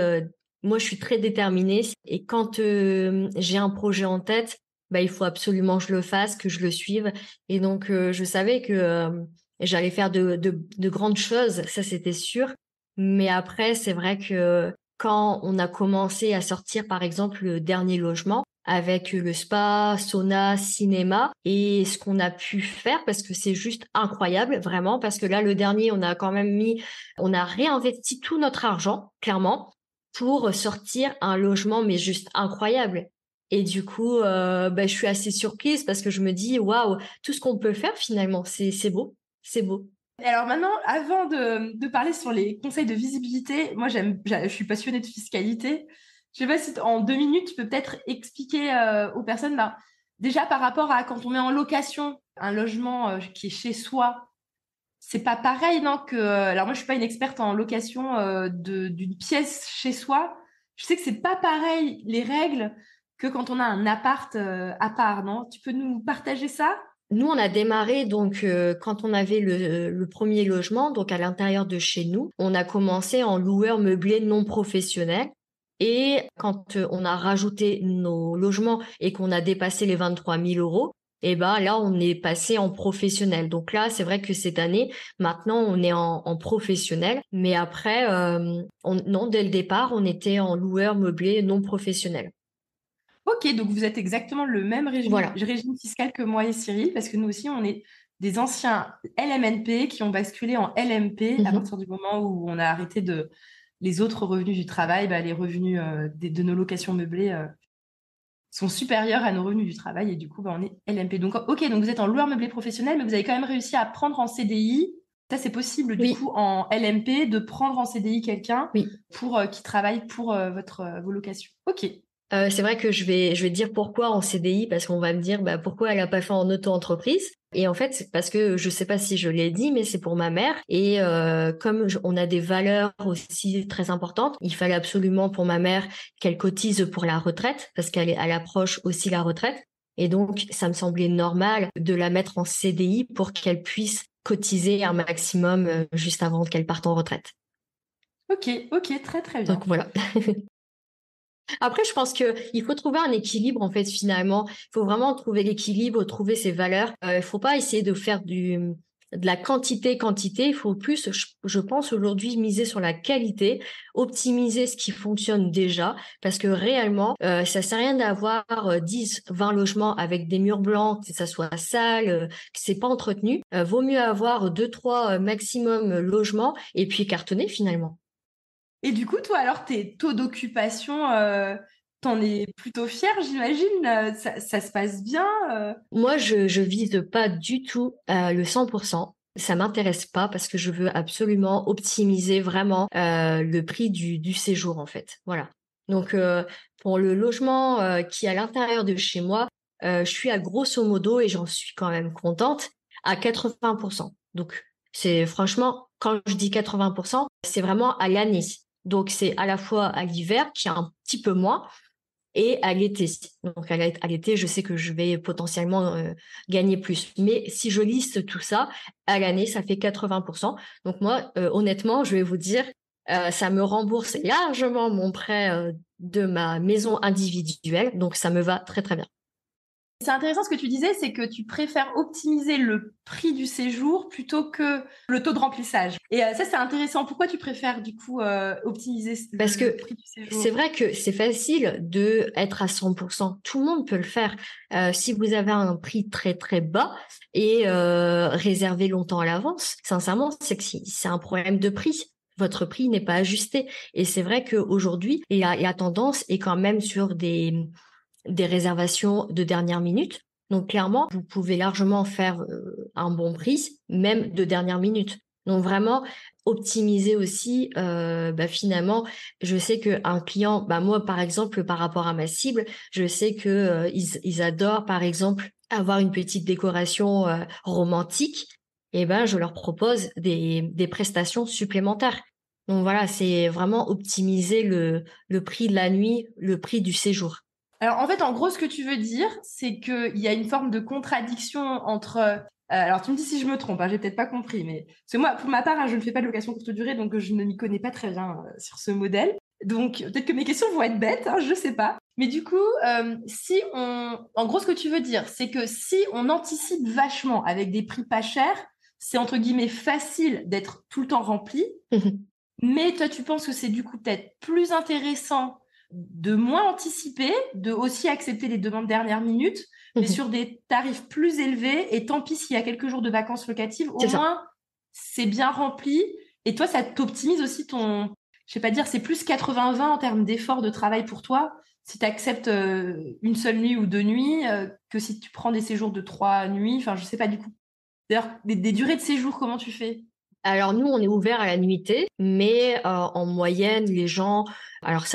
Moi, je suis très déterminée et quand j'ai un projet en tête, bah, il faut absolument que je le fasse, que je le suive. Et donc, je savais que j'allais faire de grandes choses, ça c'était sûr. Mais après, c'est vrai que quand on a commencé à sortir, par exemple, le dernier logement, avec le spa, sauna, cinéma et ce qu'on a pu faire parce que c'est juste incroyable vraiment parce que là le dernier on a réinvesti tout notre argent clairement pour sortir un logement mais juste incroyable. Et du coup je suis assez surprise parce que je me dis waouh, tout ce qu'on peut faire finalement c'est beau, c'est beau. Et alors maintenant, avant de parler sur les conseils de visibilité, moi je suis passionnée de fiscalité. Je sais pas si en 2 minutes, tu peux peut-être expliquer aux personnes, bah, déjà par rapport à quand on met en location un logement qui est chez soi, c'est pas pareil, non, alors moi je suis pas une experte en location d'une pièce chez soi. Je sais que c'est pas pareil les règles que quand on a un appart à part, non? Tu peux nous partager ça? Nous, on a démarré donc quand on avait le premier logement, donc à l'intérieur de chez nous, on a commencé en loueur meublé non professionnel. Et quand on a rajouté nos logements et qu'on a dépassé les 23 000 euros, et ben là, on est passé en professionnel. Donc là, c'est vrai que cette année, maintenant, on est en professionnel. Mais après, non, dès le départ, on était en loueur meublé non professionnel. Ok, donc vous êtes exactement le même Voilà. régime fiscal que moi et Cyril, parce que nous aussi, on est des anciens LMNP qui ont basculé en LMP à Mhm. partir du moment où on a arrêté les autres revenus du travail, bah, les revenus de nos locations meublées sont supérieurs à nos revenus du travail et du coup, bah, on est LMP. Donc, ok, donc vous êtes en loueur meublé professionnel, mais vous avez quand même réussi à prendre en CDI. Ça, c'est possible du Oui, coup en LMP de prendre en CDI quelqu'un oui. pour qui travaille pour vos locations. Ok. C'est vrai que je vais dire pourquoi en CDI parce qu'on va me dire bah pourquoi elle a pas fait en auto-entreprise et en fait c'est parce que je sais pas si je l'ai dit mais c'est pour ma mère et on a des valeurs aussi très importantes, il fallait absolument pour ma mère qu'elle cotise pour la retraite parce elle approche aussi la retraite et donc ça me semblait normal de la mettre en CDI pour qu'elle puisse cotiser un maximum juste avant qu'elle parte en retraite. Ok, ok, très très bien. Donc voilà. Après, je pense que il faut trouver un équilibre en fait finalement. Il faut vraiment trouver l'équilibre, trouver ses valeurs. Il faut pas essayer de faire de la quantité. Il faut plus, je pense aujourd'hui, miser sur la qualité, optimiser ce qui fonctionne déjà, parce que réellement, ça sert à rien d'avoir 10, 20 logements avec des murs blancs, que ça soit sale, que c'est pas entretenu. Vaut mieux avoir 2, 3 maximum logements et puis cartonner finalement. Et du coup, toi, alors, tes taux d'occupation, t'en es plutôt fière, j'imagine. Ça se passe bien. Moi, je vise pas du tout le 100%. Ça m'intéresse pas parce que je veux absolument optimiser vraiment le prix du séjour en fait. Voilà. Donc pour le logement qui est à l'intérieur de chez moi, je suis à grosso modo et j'en suis quand même contente à 80%. Donc c'est franchement quand je dis 80%, c'est vraiment à l'année. Donc c'est à la fois à l'hiver qui est un petit peu moins et à l'été. Donc à l'été, je sais que je vais potentiellement gagner plus. Mais si je liste tout ça, à l'année, ça fait 80%. Donc moi, honnêtement, je vais vous dire, ça me rembourse largement mon prêt de ma maison individuelle. Donc ça me va très très bien. C'est intéressant ce que tu disais, c'est que tu préfères optimiser le prix du séjour plutôt que le taux de remplissage. Et ça, c'est intéressant. Pourquoi tu préfères, du coup, optimiser Parce le que prix du séjour? c'est vrai que c'est facile de être à 100%. Tout le monde peut le faire. Si vous avez un prix très très bas et réservé longtemps à l'avance, sincèrement, c'est que c'est un problème de prix. Votre prix n'est pas ajusté. Et c'est vrai qu'aujourd'hui, la tendance est quand même sur des réservations de dernière minute. Donc clairement, vous pouvez largement faire un bon prix, même de dernière minute. Donc vraiment optimiser aussi, finalement, je sais qu'un client, moi par exemple par rapport à ma cible, je sais que ils adorent par exemple avoir une petite décoration romantique. Et ben je leur propose des prestations supplémentaires. Donc voilà, c'est vraiment optimiser le prix de la nuit, le prix du séjour. Alors, en fait, en gros, ce que tu veux dire, c'est qu'il y a une forme de contradiction entre... alors, tu me dis si je me trompe, hein, j'ai peut-être pas compris, mais... Parce que moi, pour ma part, hein, je ne fais pas de location courte durée, donc je ne m'y connais pas très bien sur ce modèle. Donc, peut-être que mes questions vont être bêtes, hein, je sais pas. Mais du coup, si on... En gros, ce que tu veux dire, c'est que si on anticipe vachement avec des prix pas chers, c'est entre guillemets facile d'être tout le temps rempli. Mais toi, tu penses que c'est du coup peut-être plus intéressant de moins anticiper, de aussi accepter les demandes dernière minute, mais sur des tarifs plus élevés. Et tant pis s'il y a quelques jours de vacances locatives, au moins c'est bien rempli. Et toi, ça t'optimise aussi ton, je sais pas dire, c'est plus 80-20 en termes d'effort de travail pour toi. Si tu acceptes une seule nuit ou 2 nuits, que si tu prends des séjours de 3 nuits, enfin, je sais pas du coup. D'ailleurs, des durées de séjour, comment tu fais? Alors nous, on est ouvert à la nuitée, mais en moyenne, les gens, alors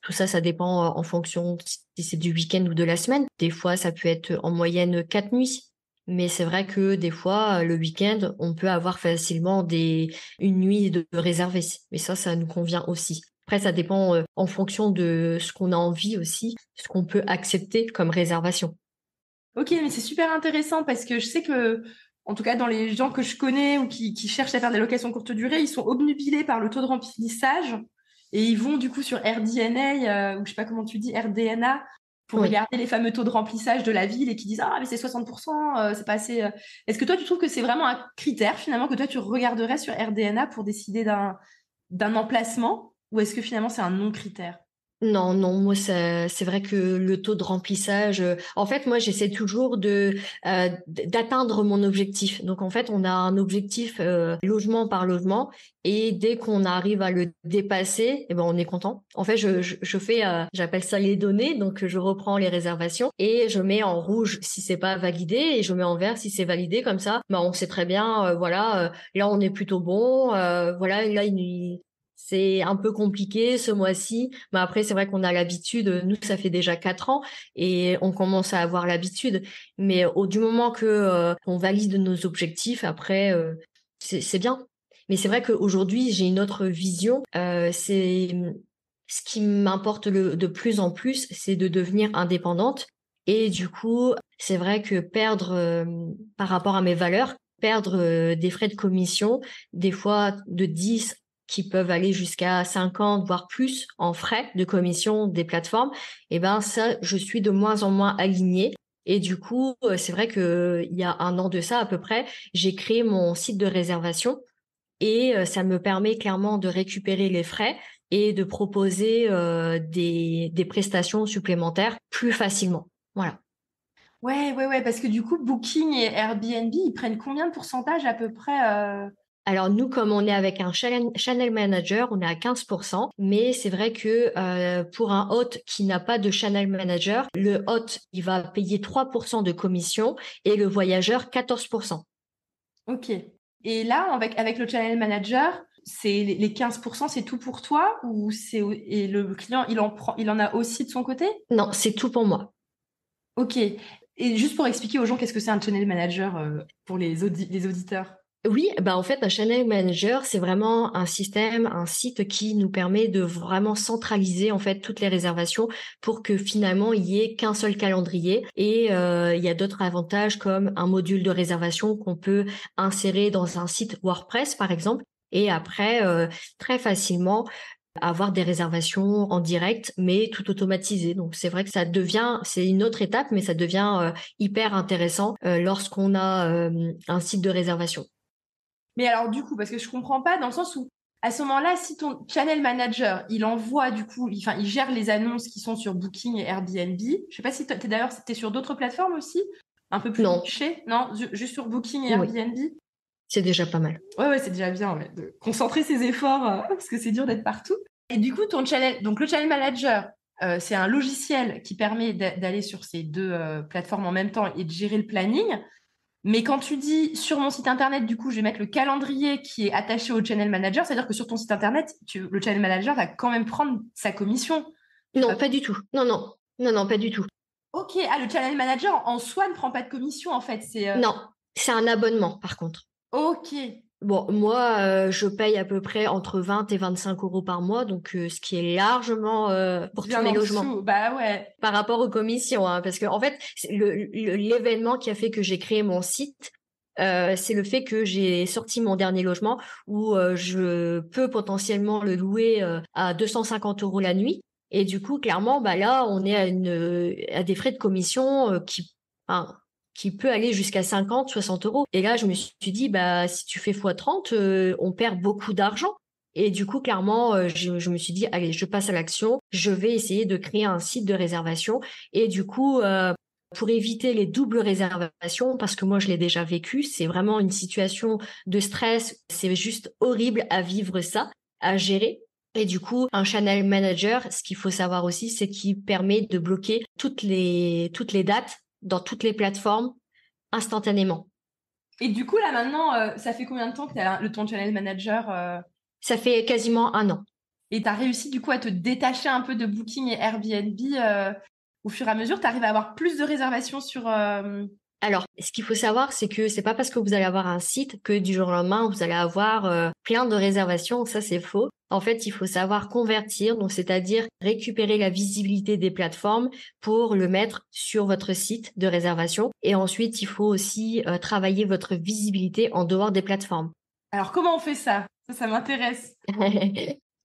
tout ça, ça dépend en fonction si c'est du week-end ou de la semaine. Des fois, ça peut être en moyenne 4 nuits, mais c'est vrai que des fois, le week-end, on peut avoir facilement une nuit de réservée. Mais ça nous convient aussi. Après, ça dépend en fonction de ce qu'on a envie aussi, ce qu'on peut accepter comme réservation. Ok, mais c'est super intéressant parce que je sais que, en tout cas, dans les gens que je connais ou qui cherchent à faire des locations courte durée, ils sont obnubilés par le taux de remplissage et ils vont du coup sur RDNA, ou je sais pas comment tu dis, RDNA, pour Oui. regarder les fameux taux de remplissage de la ville et qui disent, ah, mais c'est 60%, c'est pas assez. Est-ce que toi, tu trouves que c'est vraiment un critère finalement que toi, tu regarderais sur RDNA pour décider d'un emplacement ou est-ce que finalement c'est un non-critère? Non, non, moi c'est vrai que le taux de remplissage, en fait moi j'essaie toujours d'atteindre mon objectif. Donc en fait on a un objectif logement par logement et dès qu'on arrive à le dépasser, eh ben on est content. En fait je fais j'appelle ça les données, donc je reprends les réservations et je mets en rouge si c'est pas validé et je mets en vert si c'est validé, comme ça on sait très bien là on est plutôt bon, voilà là c'est un peu compliqué ce mois-ci, mais après c'est vrai qu'on a l'habitude. Nous, ça fait déjà 4 ans et on commence à avoir l'habitude. Mais du moment que on valide nos objectifs, après c'est bien. Mais c'est vrai qu'aujourd'hui j'ai une autre vision. C'est ce qui m'importe de plus en plus, c'est de devenir indépendante. Et du coup, c'est vrai que perdre par rapport à mes valeurs, perdre des frais de commission, des fois de 10 qui peuvent aller jusqu'à 50 voire plus en frais de commission des plateformes, et ben ça, je suis de moins en moins alignée. Et du coup, c'est vrai que il y a un an de ça à peu près, j'ai créé mon site de réservation et ça me permet clairement de récupérer les frais et de proposer des prestations supplémentaires plus facilement. Voilà. Ouais, ouais, ouais, parce que du coup, Booking et Airbnb, ils prennent combien de pourcentage à peu près? Alors nous, comme on est avec un channel manager, on est à 15%, mais c'est vrai que pour un hôte qui n'a pas de channel manager, le hôte, il va payer 3% de commission et le voyageur 14%. Ok. Et là, avec le channel manager, c'est les 15%, c'est tout pour toi ou et le client, il en a aussi de son côté? Non, c'est tout pour moi. Ok. Et juste pour expliquer aux gens qu'est-ce que c'est un channel manager pour les auditeurs. Oui, en fait, un channel manager, c'est vraiment un système, un site qui nous permet de vraiment centraliser en fait toutes les réservations pour que finalement il y ait qu'un seul calendrier. Et il y a d'autres avantages comme un module de réservation qu'on peut insérer dans un site WordPress par exemple. Et après, très facilement avoir des réservations en direct, mais tout automatisé. Donc c'est vrai que c'est une autre étape, mais ça devient hyper intéressant lorsqu'on a un site de réservation. Mais alors, du coup, parce que je comprends pas dans le sens où, à ce moment-là, si ton channel manager, il envoie, du coup, il gère les annonces qui sont sur Booking et Airbnb. Je sais pas si t'es sur d'autres plateformes aussi, un peu plus Non, niché, non? Juste sur Booking et oui, Airbnb? c'est déjà pas mal. Ouais, ouais, c'est déjà bien, ouais, de concentrer ses efforts, parce que c'est dur d'être partout. Et du coup, donc le channel manager, c'est un logiciel qui permet d'aller sur ces deux plateformes en même temps et de gérer le planning. Mais quand tu dis sur mon site internet, du coup, je vais mettre le calendrier qui est attaché au channel manager, c'est-à-dire que sur ton site internet, le channel manager va quand même prendre sa commission. Non, pas du tout. Non, pas du tout. Ok, le channel manager en soi ne prend pas de commission en fait. Non, c'est un abonnement par contre. Ok. Bon, moi, je paye à peu près entre 20 et 25 € par mois, donc ce qui est largement pour Bien tous mes en logements. dessous. Bah ouais. Par rapport aux commissions, hein, parce que en fait, l'événement qui a fait que j'ai créé mon site, c'est le fait que j'ai sorti mon dernier logement où je peux potentiellement le louer à 250 € la nuit. Et du coup, clairement, bah là, on est à des frais de commission qui peut aller jusqu'à 50, 60 €. Et là, je me suis dit, bah si tu fais x30, on perd beaucoup d'argent. Et du coup, clairement, je me suis dit, allez, je passe à l'action. Je vais essayer de créer un site de réservation. Et du coup, pour éviter les doubles réservations, parce que moi, je l'ai déjà vécu, c'est vraiment une situation de stress. C'est juste horrible à vivre ça, à gérer. Et du coup, un channel manager, ce qu'il faut savoir aussi, c'est qu'il permet de bloquer toutes les dates dans toutes les plateformes instantanément. Et du coup, là maintenant, ça fait combien de temps que tu as ton channel manager Ça fait quasiment 1 an. et tu as réussi du coup à te détacher un peu de Booking et Airbnb au fur et à mesure? Tu arrives à avoir plus de réservations sur... Alors, ce qu'il faut savoir, c'est que c'est pas parce que vous allez avoir un site que du jour au lendemain, vous allez avoir plein de réservations. Ça, c'est faux. En fait, il faut savoir convertir, donc c'est-à-dire récupérer la visibilité des plateformes pour le mettre sur votre site de réservation. Et ensuite, il faut aussi travailler votre visibilité en dehors des plateformes. Alors, comment on fait ça? Ça m'intéresse.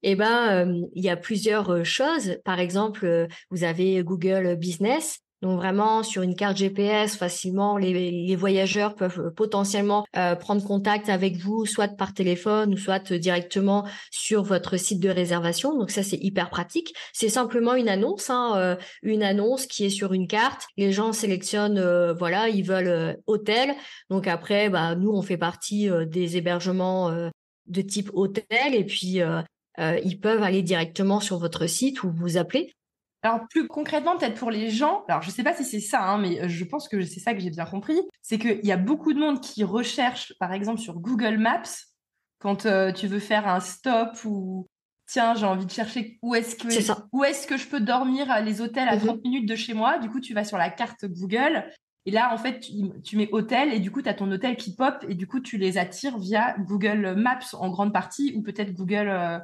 Eh ben, il y a plusieurs choses. Par exemple, vous avez Google Business. Donc vraiment, sur une carte GPS, facilement, les voyageurs peuvent potentiellement prendre contact avec vous, soit par téléphone ou soit directement sur votre site de réservation. Donc ça, c'est hyper pratique. C'est simplement une annonce, une annonce qui est sur une carte. Les gens sélectionnent, voilà, ils veulent hôtel. Donc après, bah nous, on fait partie des hébergements de type hôtel et puis ils peuvent aller directement sur votre site ou vous appeler. Alors, plus concrètement, peut-être pour les gens, alors je sais pas si c'est ça, mais je pense que c'est ça que j'ai bien compris, c'est qu'il y a beaucoup de monde qui recherche, par exemple, sur Google Maps, quand tu veux faire un stop ou tiens, j'ai envie de chercher où est-ce que je peux dormir les hôtels à 30 minutes de chez moi. Du coup, tu vas sur la carte Google et là, en fait, tu mets hôtel et du coup, tu as ton hôtel qui pop et du coup, tu les attires via Google Maps en grande partie ou peut-être Google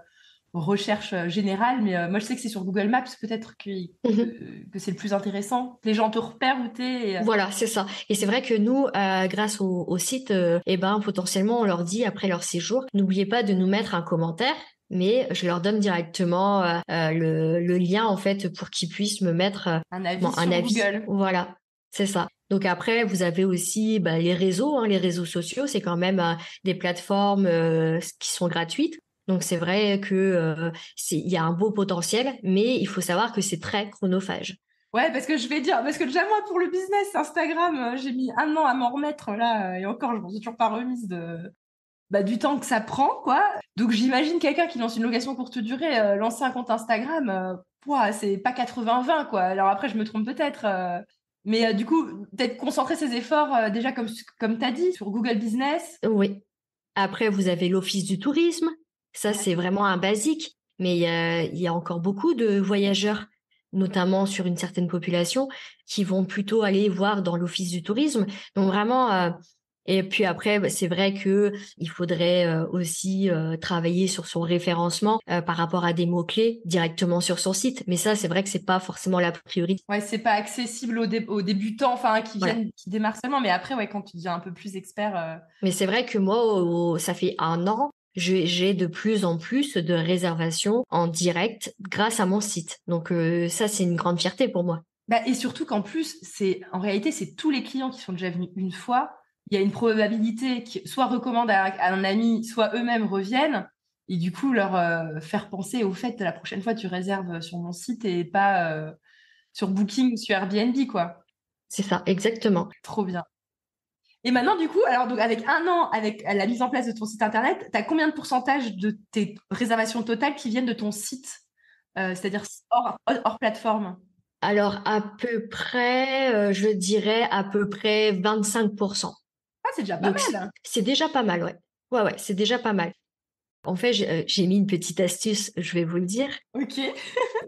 recherche générale, mais moi je sais que c'est sur Google Maps peut-être que c'est le plus intéressant. Les gens te repèrent où t'es. Voilà, c'est ça. Et c'est vrai que nous, grâce au site, eh ben potentiellement on leur dit après leur séjour, n'oubliez pas de nous mettre un commentaire. Mais je leur donne directement le lien en fait pour qu'ils puissent me mettre un avis sur Google. Voilà, c'est ça. Donc après, vous avez aussi les réseaux, les réseaux sociaux, c'est quand même des plateformes qui sont gratuites. Donc c'est vrai que il y a un beau potentiel, mais il faut savoir que c'est très chronophage. Ouais, parce que déjà moi pour le business Instagram, j'ai mis 1 an à m'en remettre là, et encore je m'en suis toujours pas remise du temps que ça prend, quoi. Donc j'imagine quelqu'un qui lance une location courte durée, lancer un compte Instagram, c'est pas 80-20, quoi. Alors après je me trompe peut-être, mais du coup peut-être concentrer ses efforts déjà comme t'as dit sur Google Business. Oui. Après vous avez l'Office du tourisme. Ça, c'est vraiment un basique, mais il y a encore beaucoup de voyageurs, notamment sur une certaine population, qui vont plutôt aller voir dans l'Office du tourisme. Donc vraiment, et puis après, c'est vrai que il faudrait aussi travailler sur son référencement par rapport à des mots-clés directement sur son site. Mais ça, c'est vrai que c'est pas forcément la priorité. Ouais, c'est pas accessible aux débutants, qui démarrent seulement. Mais après, ouais, quand tu deviens un peu plus expert. Mais c'est vrai que moi, ça fait 1 an. J'ai de plus en plus de réservations en direct grâce à mon site. Donc ça, c'est une grande fierté pour moi. Et surtout qu'en plus, en réalité, c'est tous les clients qui sont déjà venus une fois. Il y a une probabilité qu'ils soit recommandent à un ami, soit eux-mêmes reviennent. Et du coup, leur faire penser au fait que la prochaine fois, tu réserves sur mon site et pas sur Booking ou sur Airbnb, quoi. C'est ça, exactement. Trop bien. Et maintenant, du coup, alors donc avec 1 an, avec la mise en place de ton site internet, tu as combien de pourcentage de tes réservations totales qui viennent de ton site c'est-à-dire hors plateforme? Alors, à peu près, je dirais à peu près 25%. Ah, c'est déjà pas Donc, mal. c'est déjà pas mal, ouais. Ouais, ouais, c'est déjà pas mal. En fait, j'ai mis une petite astuce, je vais vous le dire. OK,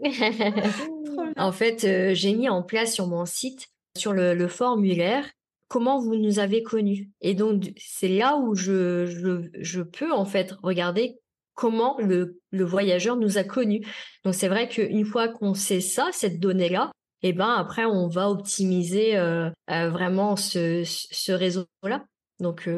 trop En bien. fait, j'ai mis en place sur mon site, sur le formulaire, comment vous nous avez connus et donc c'est là où je peux, en fait, regarder comment le voyageur nous a connus. Donc c'est vrai qu'une fois qu'on sait ça, cette donnée-là, et ben, après on va optimiser, vraiment ce réseau-là. Donc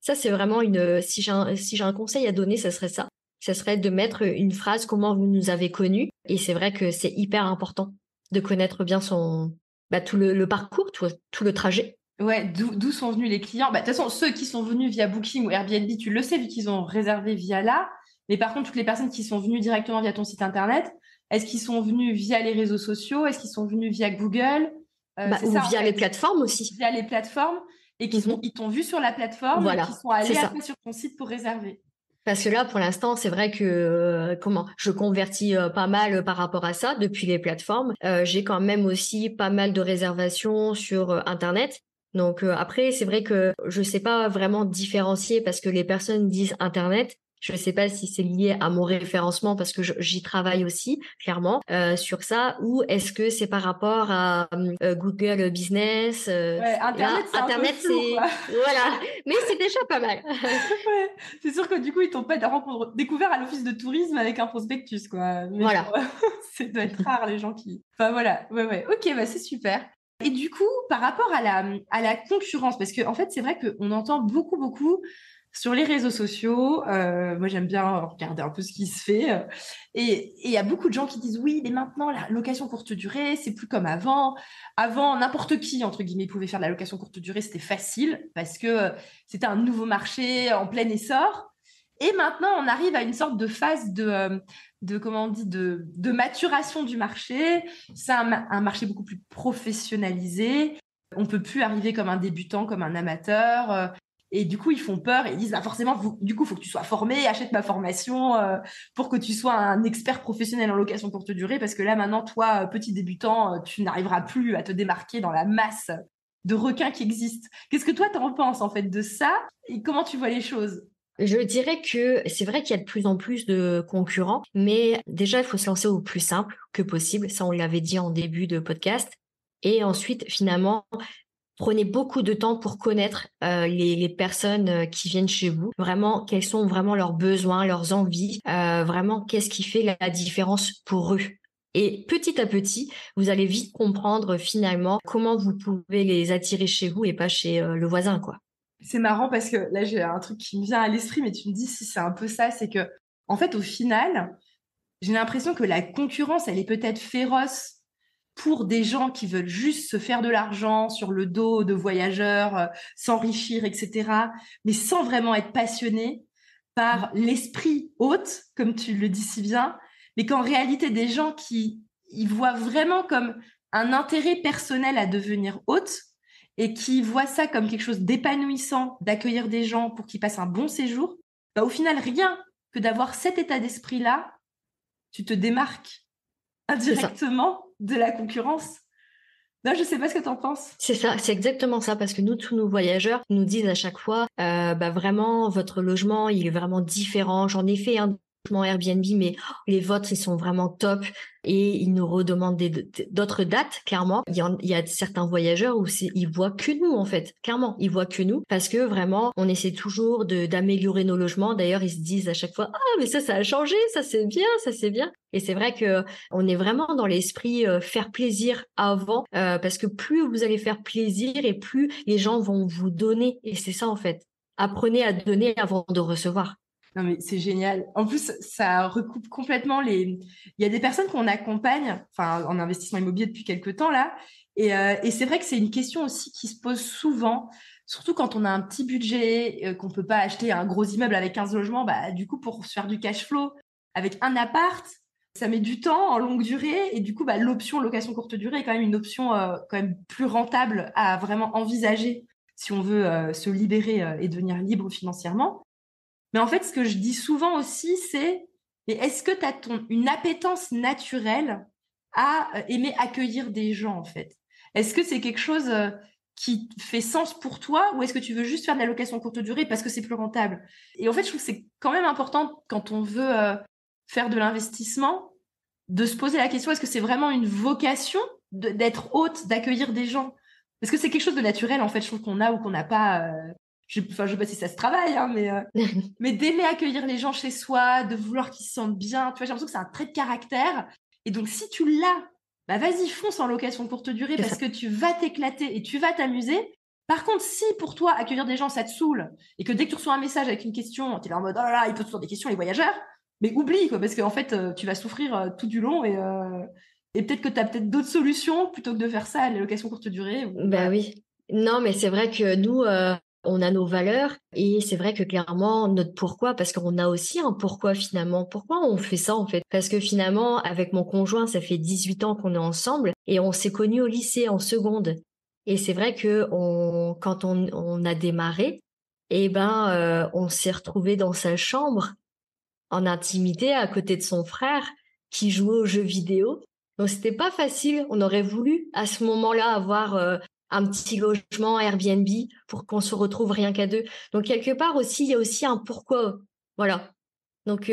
ça, c'est vraiment si j'ai un conseil à donner, ça serait ça. Ça serait de mettre une phrase: «Comment vous nous avez connus», et c'est vrai que c'est hyper important de connaître bien tout le parcours, tout le trajet. Ouais, d'où sont venus les clients? Bah, de toute façon, ceux qui sont venus via Booking ou Airbnb, tu le sais vu qu'ils ont réservé via là. Mais par contre, toutes les personnes qui sont venues directement via ton site internet, est-ce qu'ils sont venus via les réseaux sociaux? Est-ce qu'ils sont venus via Google? C'est Ou ça en via les fait, plateformes aussi. via les plateformes et Mmh. ils t'ont vu sur la plateforme et qui Voilà, sont c'est allés ça. après sur ton site pour réserver. Parce que là, pour l'instant, c'est vrai que, je convertis, pas mal, par rapport à ça depuis les plateformes. J'ai quand même aussi pas mal de réservations sur, internet. Donc, après, c'est vrai que je sais pas vraiment différencier parce que les personnes disent internet. Je sais pas si c'est lié à mon référencement parce que j'y travaille aussi clairement, sur ça, ou est-ce que c'est par rapport à, Google Business, Ouais, là, Internet, c'est un peu internet, flou, c'est quoi. voilà, mais c'est déjà pas mal. Ouais, c'est sûr que du coup, ils t'ont pas découvert à l'office de tourisme avec un prospectus, quoi. Mais bon, Voilà. ça doit être rare, les gens qui... Enfin, voilà. Ouais, ouais. Ok, bah, c'est super. Et du coup, par rapport à la concurrence, parce que en fait, c'est vrai qu'on entend beaucoup, beaucoup sur les réseaux sociaux. Moi, j'aime bien regarder un peu ce qui se fait. Et il y a beaucoup de gens qui disent, oui, mais maintenant, la location courte durée, c'est plus comme avant. Avant, n'importe qui, entre guillemets, pouvait faire de la location courte durée. C'était facile parce que c'était un nouveau marché en plein essor. Et maintenant, on arrive à une sorte de phase de comment on dit, de maturation du marché. C'est un marché beaucoup plus professionnalisé. On peut plus arriver comme un débutant, comme un amateur. Et du coup, ils font peur et ils disent, bah forcément, du coup, il faut que tu sois formé, achète ma formation pour que tu sois un expert professionnel en location courte durée. Parce que là, maintenant, toi, petit débutant, tu n'arriveras plus à te démarquer dans la masse de requins qui existent. Qu'est-ce que toi, t'en penses en fait de ça et comment tu vois les choses? Je dirais que c'est vrai qu'il y a de plus en plus de concurrents, mais déjà, il faut se lancer au plus simple que possible. Ça, on l'avait dit en début de podcast. Et ensuite, finalement, prenez beaucoup de temps pour connaître les personnes qui viennent chez vous. Vraiment, quels sont vraiment leurs besoins, leurs envies. Vraiment, qu'est-ce qui fait la différence pour eux. Et petit à petit, vous allez vite comprendre finalement comment vous pouvez les attirer chez vous et pas chez le voisin, quoi. C'est marrant parce que là, j'ai un truc qui me vient à l'esprit, mais tu me dis si c'est un peu ça, c'est que, en fait, au final, j'ai l'impression que la concurrence, elle est peut-être féroce pour des gens qui veulent juste se faire de l'argent sur le dos de voyageurs, s'enrichir, etc., mais sans vraiment être passionnés par l'esprit hôte, comme tu le dis si bien, mais qu'en réalité, des gens qui ils voient vraiment comme un intérêt personnel à devenir hôte et qui voient ça comme quelque chose d'épanouissant, d'accueillir des gens pour qu'ils passent un bon séjour, bah, au final, rien que d'avoir cet état d'esprit-là, tu te démarques C'est ça. indirectement de la concurrence. Là, je sais pas ce que tu en penses. C'est ça, c'est exactement ça, parce que nous, tous nos voyageurs nous disent à chaque fois, vraiment, votre logement, il est vraiment différent. J'en ai fait un logement Airbnb, mais les vôtres, ils sont vraiment top. Et ils nous redemandent d'autres dates, clairement. Il y a certains voyageurs où ils voient que nous, en fait. Clairement, ils voient que nous, parce que vraiment, on essaie toujours d'améliorer nos logements. D'ailleurs, ils se disent à chaque fois, ah, mais ça a changé, ça c'est bien, ça c'est bien. Et c'est vrai que on est vraiment dans l'esprit faire plaisir avant, parce que plus vous allez faire plaisir et plus les gens vont vous donner. Et c'est ça en fait. Apprenez à donner avant de recevoir. Non, mais c'est génial. En plus, ça recoupe complètement les. Il y a des personnes qu'on accompagne, enfin, en investissement immobilier depuis quelques temps là, et c'est vrai que c'est une question aussi qui se pose souvent, surtout quand on a un petit budget, qu'on peut pas acheter un gros immeuble avec 15 logements. Bah, du coup, pour se faire du cash flow avec un appart, ça met du temps en longue durée, et du coup, bah, l'option location courte durée est quand même une option quand même plus rentable à vraiment envisager si on veut se libérer et devenir libre financièrement. Mais en fait, ce que je dis souvent aussi, c'est Mais est-ce que tu as une appétence naturelle à aimer accueillir des gens, en fait? Est-ce que c'est quelque chose qui fait sens pour toi ou est-ce que tu veux juste faire de la location courte durée parce que c'est plus rentable? Et en fait, je trouve que c'est quand même important quand on veut faire de l'investissement de se poser la question, est-ce que c'est vraiment une vocation d'être hôte, d'accueillir des gens? Parce que c'est quelque chose de naturel, en fait, je trouve qu'on a ou qu'on n'a pas. Je sais pas si ça se travaille, hein, mais d'aimer accueillir les gens chez soi, de vouloir qu'ils se sentent bien. Tu vois, j'ai l'impression que c'est un trait de caractère. Et donc, si tu l'as, bah vas-y, fonce en location courte durée parce que tu vas t'éclater et tu vas t'amuser. Par contre, si pour toi, accueillir des gens, ça te saoule et que dès que tu reçois un message avec une question, tu es là en mode, oh là là, il peut toujours des questions, les voyageurs. Mais oublie, quoi, parce qu'en fait, tu vas souffrir tout du long et peut-être que tu as peut-être d'autres solutions plutôt que de faire ça à la location courte durée. Bah oui. Non, mais c'est vrai que nous, on a nos valeurs et c'est vrai que clairement, notre pourquoi, parce qu'on a aussi un pourquoi finalement. Pourquoi on fait ça en fait? Parce que finalement, avec mon conjoint, ça fait 18 ans qu'on est ensemble et on s'est connus au lycée en seconde. Et c'est vrai que quand on a démarré, on s'est retrouvés dans sa chambre en intimité à côté de son frère qui jouait aux jeux vidéo. Donc c'était pas facile. On aurait voulu à ce moment-là avoir un petit logement Airbnb pour qu'on se retrouve rien qu'à deux. Donc quelque part aussi, il y a aussi un pourquoi. Voilà. Donc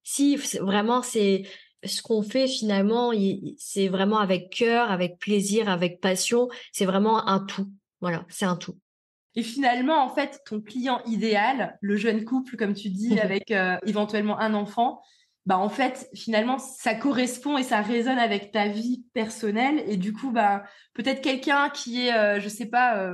si vraiment c'est ce qu'on fait finalement, c'est vraiment avec cœur, avec plaisir, avec passion. C'est vraiment un tout. Voilà, c'est un tout. Et finalement, en fait, ton client idéal, le jeune couple, comme tu dis, avec éventuellement un enfant, bah en fait, finalement, ça correspond et ça résonne avec ta vie personnelle. Et du coup, bah peut-être quelqu'un qui est, je sais pas,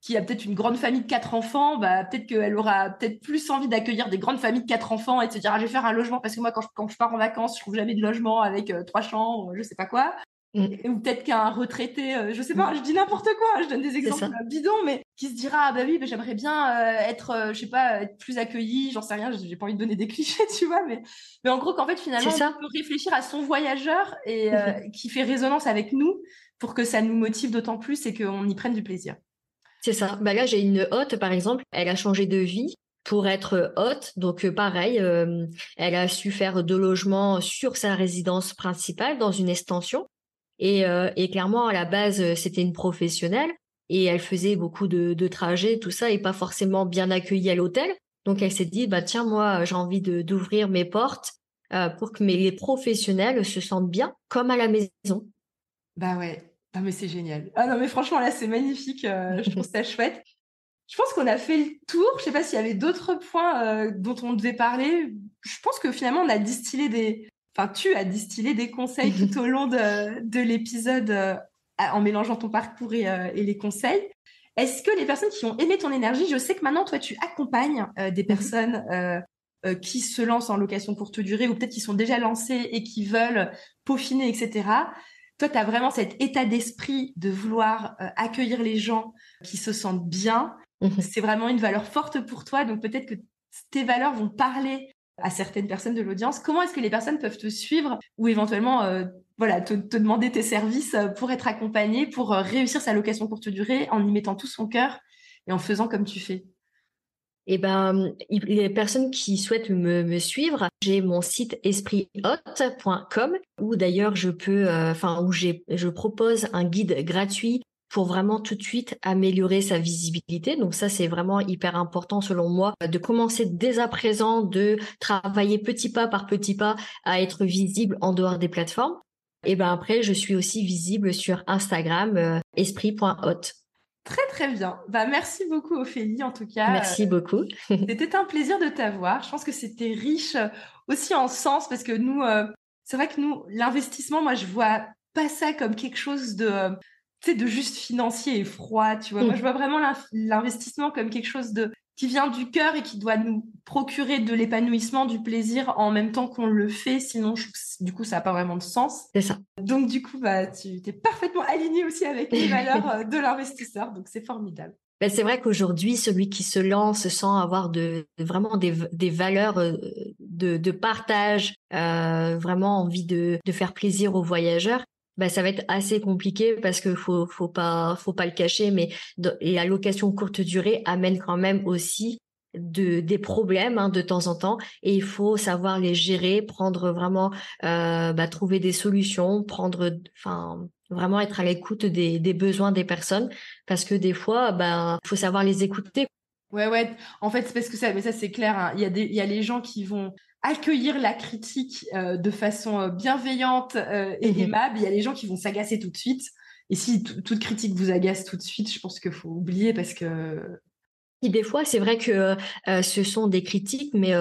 qui a peut-être une grande famille de 4 enfants, bah peut-être qu'elle aura peut-être plus envie d'accueillir des grandes familles de 4 enfants et de se dire, ah, je vais faire un logement parce que moi, quand je pars en vacances, je trouve jamais de logement avec 3 chambres, je sais pas quoi. Ou peut-être qu'un retraité, je sais pas, je dis n'importe quoi, je donne des exemples bidons, mais qui se dira, ah bah oui, bah, j'aimerais bien être, je sais pas, être plus accueilli, j'en sais rien, j'ai pas envie de donner des clichés, tu vois, mais en gros, qu'en fait, finalement, on peut réfléchir à son voyageur et qui fait résonance avec nous pour que ça nous motive d'autant plus et qu'on y prenne du plaisir. C'est ça. Bah là, j'ai une hôte, par exemple, elle a changé de vie pour être hôte. Donc, pareil, elle a su faire 2 logements sur sa résidence principale dans une extension. Et clairement, à la base, c'était une professionnelle et elle faisait beaucoup de trajets, tout ça, et pas forcément bien accueillie à l'hôtel. Donc, elle s'est dit, bah tiens, moi, j'ai envie d'ouvrir mes portes pour que les professionnels se sentent bien, comme à la maison. Bah ouais. Ah mais c'est génial. Ah non mais franchement là c'est magnifique. Je trouve ça chouette. Je pense qu'on a fait le tour. Je sais pas s'il y avait d'autres points dont on devait parler. Je pense que finalement on a distillé tu as distillé des conseils tout au long de l'épisode en mélangeant ton parcours et les conseils. Est-ce que les personnes qui ont aimé ton énergie, je sais que maintenant toi tu accompagnes des personnes qui se lancent en location courte durée ou peut-être qui sont déjà lancées et qui veulent peaufiner, etc. Toi, tu as vraiment cet état d'esprit de vouloir accueillir les gens qui se sentent bien. C'est vraiment une valeur forte pour toi. Donc, peut-être que tes valeurs vont parler à certaines personnes de l'audience. Comment est-ce que les personnes peuvent te suivre ou éventuellement te demander tes services pour être accompagné, pour réussir sa location courte durée en y mettant tout son cœur et en faisant comme tu fais? Eh ben, les personnes qui souhaitent me suivre, j'ai mon site esprithôte.com où d'ailleurs je propose un guide gratuit pour vraiment tout de suite améliorer sa visibilité. Donc ça, c'est vraiment hyper important selon moi de commencer dès à présent de travailler petit pas par petit pas à être visible en dehors des plateformes. Et ben après, je suis aussi visible sur Instagram, esprit.hôte. Très, très bien. Bah, merci beaucoup, Ophélie, en tout cas. Merci beaucoup. C'était un plaisir de t'avoir. Je pense que c'était riche aussi en sens parce que nous, c'est vrai que nous, l'investissement, moi, je vois pas ça comme quelque chose de juste financier et froid, tu vois. Moi, je vois vraiment l'investissement comme quelque chose qui vient du cœur et qui doit nous procurer de l'épanouissement, du plaisir en même temps qu'on le fait. Sinon, du coup, ça n'a pas vraiment de sens. C'est ça. Donc, du coup, bah, tu t'es parfaitement aligné aussi avec les valeurs de l'investisseur. Donc, c'est formidable. Ben, c'est vrai qu'aujourd'hui, celui qui se lance sans avoir vraiment des valeurs de partage, vraiment envie de faire plaisir aux voyageurs, ben, ça va être assez compliqué parce que faut pas le cacher, mais la location courte durée amène quand même aussi des problèmes de temps en temps, et il faut savoir les gérer, prendre vraiment, trouver des solutions, vraiment être à l'écoute des besoins des personnes, parce que des fois, faut savoir les écouter. Ouais. En fait, c'est parce que mais ça, c'est clair, hein. Il y a les gens qui vont accueillir la critique de façon bienveillante et Mhm. aimable. Il y a les gens qui vont s'agacer tout de suite. Et si toute critique vous agace tout de suite, je pense qu'il faut oublier parce que... Et des fois, c'est vrai que ce sont des critiques, mais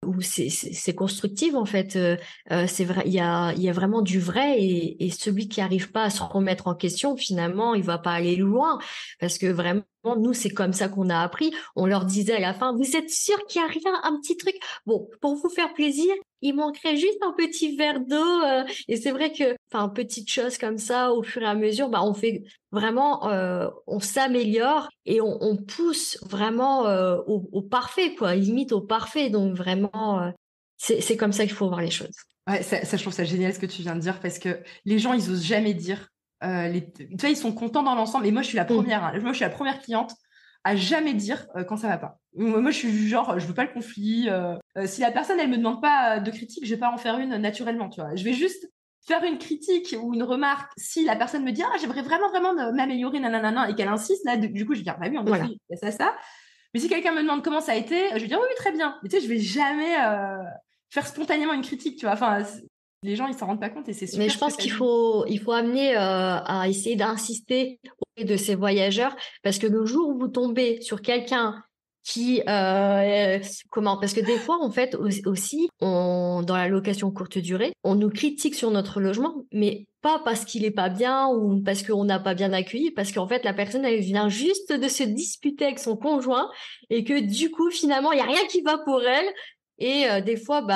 où c'est constructif en fait. C'est vrai, il y a vraiment du vrai, et celui qui arrive pas à se remettre en question, finalement, il va pas aller loin, parce que vraiment, nous, c'est comme ça qu'on a appris. On leur disait à la fin, vous êtes sûr qu'il y a rien, un petit truc? Bon, pour vous faire plaisir, il manquerait juste un petit verre d'eau. Et c'est vrai que, petites choses comme ça, au fur et à mesure, on fait vraiment, on s'améliore, et on pousse vraiment au parfait, quoi, limite au parfait. Donc vraiment, c'est comme ça qu'il faut voir les choses. Ouais, je trouve ça génial ce que tu viens de dire parce que les gens, ils osent jamais dire. Tu vois, ils sont contents dans l'ensemble. Et moi, je suis la Mm. première. Hein. Moi, je suis la première cliente à jamais dire quand ça va pas. Moi, je suis du genre, je veux pas le conflit. Si la personne, elle me demande pas de critique, je vais pas en faire une naturellement. Tu vois, je vais juste faire une critique ou une remarque si la personne me dit j'aimerais vraiment m'améliorer, nanana, et qu'elle insiste. Là, du coup, je vais dire bah oui, en effet, Voilà. il y a ça. Mais si quelqu'un me demande comment ça a été, je vais dire oui, très bien. Mais tu sais, je vais jamais faire spontanément une critique, tu vois. Enfin, les gens, ils s'en rendent pas compte et c'est Mais super je ce que pense tu as qu'il dit. faut, il faut amener à essayer d'insister auprès de ces voyageurs, parce que le jour où vous tombez sur quelqu'un qui parce que des fois en fait aussi dans la location courte durée, on nous critique sur notre logement, mais pas parce qu'il est pas bien ou parce qu'on n'a pas bien accueilli, parce qu'en fait la personne, elle vient juste de se disputer avec son conjoint, et que du coup finalement il y a rien qui va pour elle. Et des fois,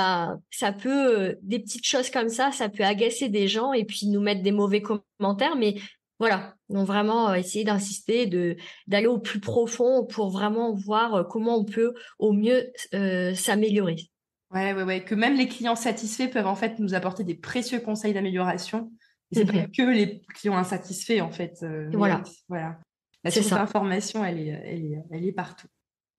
ça peut, des petites choses comme ça peut agacer des gens et puis nous mettre des mauvais commentaires. Mais voilà, donc vraiment essayer d'insister, d'aller au plus profond pour vraiment voir comment on peut au mieux s'améliorer. Ouais. Que même les clients satisfaits peuvent en fait nous apporter des précieux conseils d'amélioration. Et c'est pas Mhm. que les clients insatisfaits en fait. Mais Voilà, voilà. La c'est source ça. d'information, elle est partout.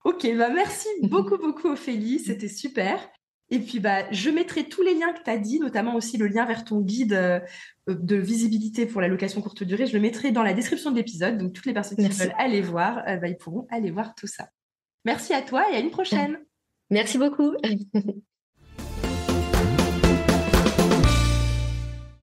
Ok, bah merci beaucoup Ophélie, c'était super. Et puis je mettrai tous les liens que tu as dit, notamment aussi le lien vers ton guide de visibilité pour la location courte durée. Je le mettrai dans la description de l'épisode, donc toutes les personnes qui veulent Merci. aller voir, ils pourront aller voir tout ça. Merci à toi et à une prochaine. Merci beaucoup.